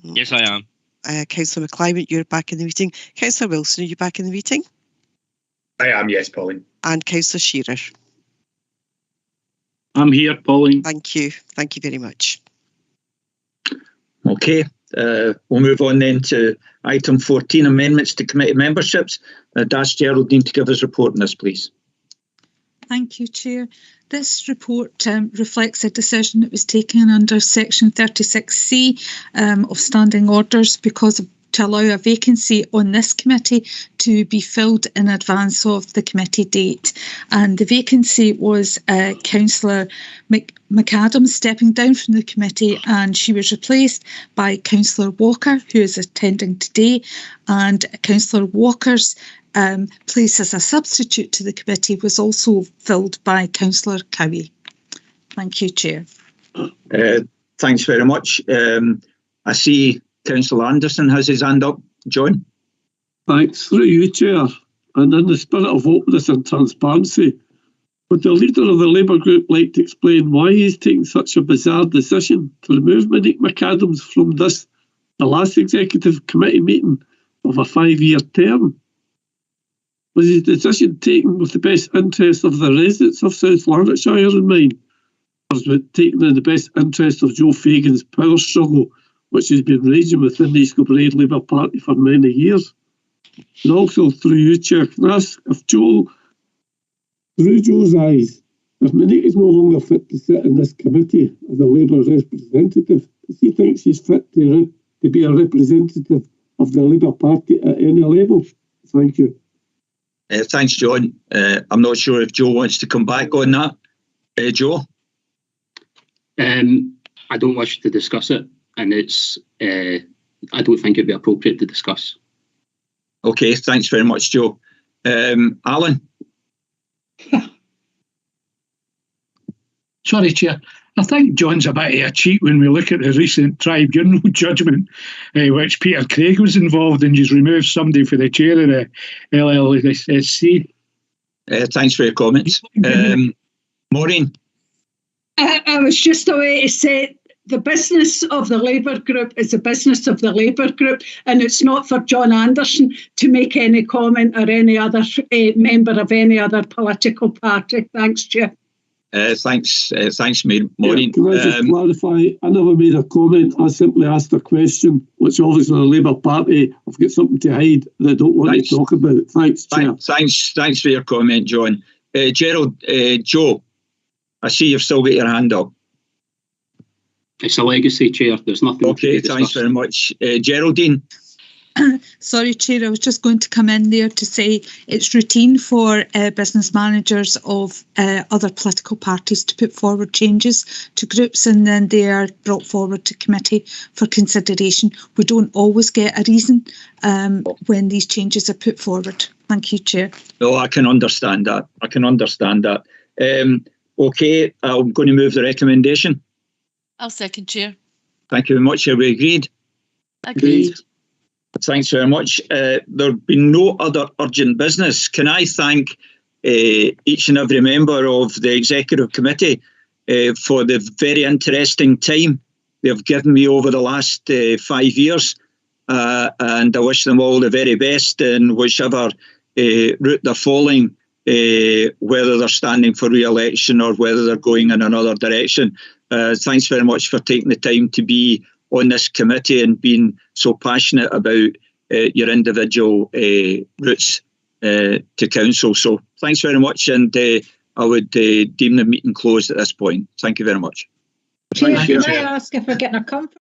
Yes, I am. Councillor McClimate, you're back in the meeting. Councillor Wilson, are you back in the meeting? I am, yes, Pauline. And Councillor Shearer. I'm here, Pauline. Thank you. Thank you very much. Okay, we'll move on then to item 14, amendments to committee memberships. Dash Geraldine to give us a report on this, please. Thank you, Chair. This report reflects a decision that was taken under Section 36C of Standing Orders to allow a vacancy on this committee to be filled in advance of the committee date. And the vacancy was Councillor McAdams stepping down from the committee, and she was replaced by Councillor Walker, who is attending today, and Councillor Walker's place as a substitute to the committee was also filled by Councillor Cowie. Thank you, Chair. Thanks very much. I see Councillor Anderson has his hand up. John? Thanks. Through you, Chair. And in the spirit of openness and transparency, would the leader of the Labour group like to explain why he's taking such a bizarre decision to remove Monique McAdams from the last executive committee meeting of a 5-year term? Was his decision taken with the best interest of the residents of South Lanarkshire in mind? Or was it taken in the best interest of Joe Fagan's power struggle, which has been raging within the East Kilbride Labour Party for many years? And also through you, Chair, can I ask if Joe, through Joe's eyes, if Monique is no longer fit to sit in this committee as a Labour representative, does he think she's fit to be a representative of the Labour Party at any level? Thank you. Thanks, John. I'm not sure if Joe wants to come back on that. Joe? I don't wish to discuss it, and it's. I don't think it'd be appropriate to discuss. Okay, thanks very much, Joe. Alan? Sorry, Chair. I think John's a bit of a cheat when we look at the recent tribunal judgment, which Peter Craig was involved in. He's removed somebody for the chair of the LLSC. Thanks for your comments. Maureen? I was just a way to say the business of the Labour group is the business of the Labour group, and it's not for John Anderson to make any comment or any other member of any other political party. Thanks, Chair. Thanks, Maureen. Yeah, can I just clarify? I never made a comment. I simply asked a question, which obviously the Labour Party have got something to hide that I don't want to talk about. Thanks, Chair. Thanks for your comment, John. Gerald, Joe, I see you've still got your hand up. It's a legacy, Chair. There's nothing. Okay, thanks very much. Geraldine? Sorry, Chair, I was just going to come in there to say it's routine for business managers of other political parties to put forward changes to groups, and then they are brought forward to committee for consideration. We don't always get a reason when these changes are put forward. Thank you, Chair. No, I can understand that. Okay, I'm going to move the recommendation. I'll second, Chair. Thank you very much. Are we agreed? Agreed. Thanks very much. There'll be no other urgent business. Can I thank each and every member of the Executive Committee for the very interesting time they've given me over the last 5 years. And I wish them all the very best in whichever route they're following, whether they're standing for re-election or whether they're going in another direction. Thanks very much for taking the time to be on this committee and being so passionate about your individual routes to council. So thanks very much, and I would deem the meeting closed at this point. Thank you very much. Chair, can I ask if we're getting a comfort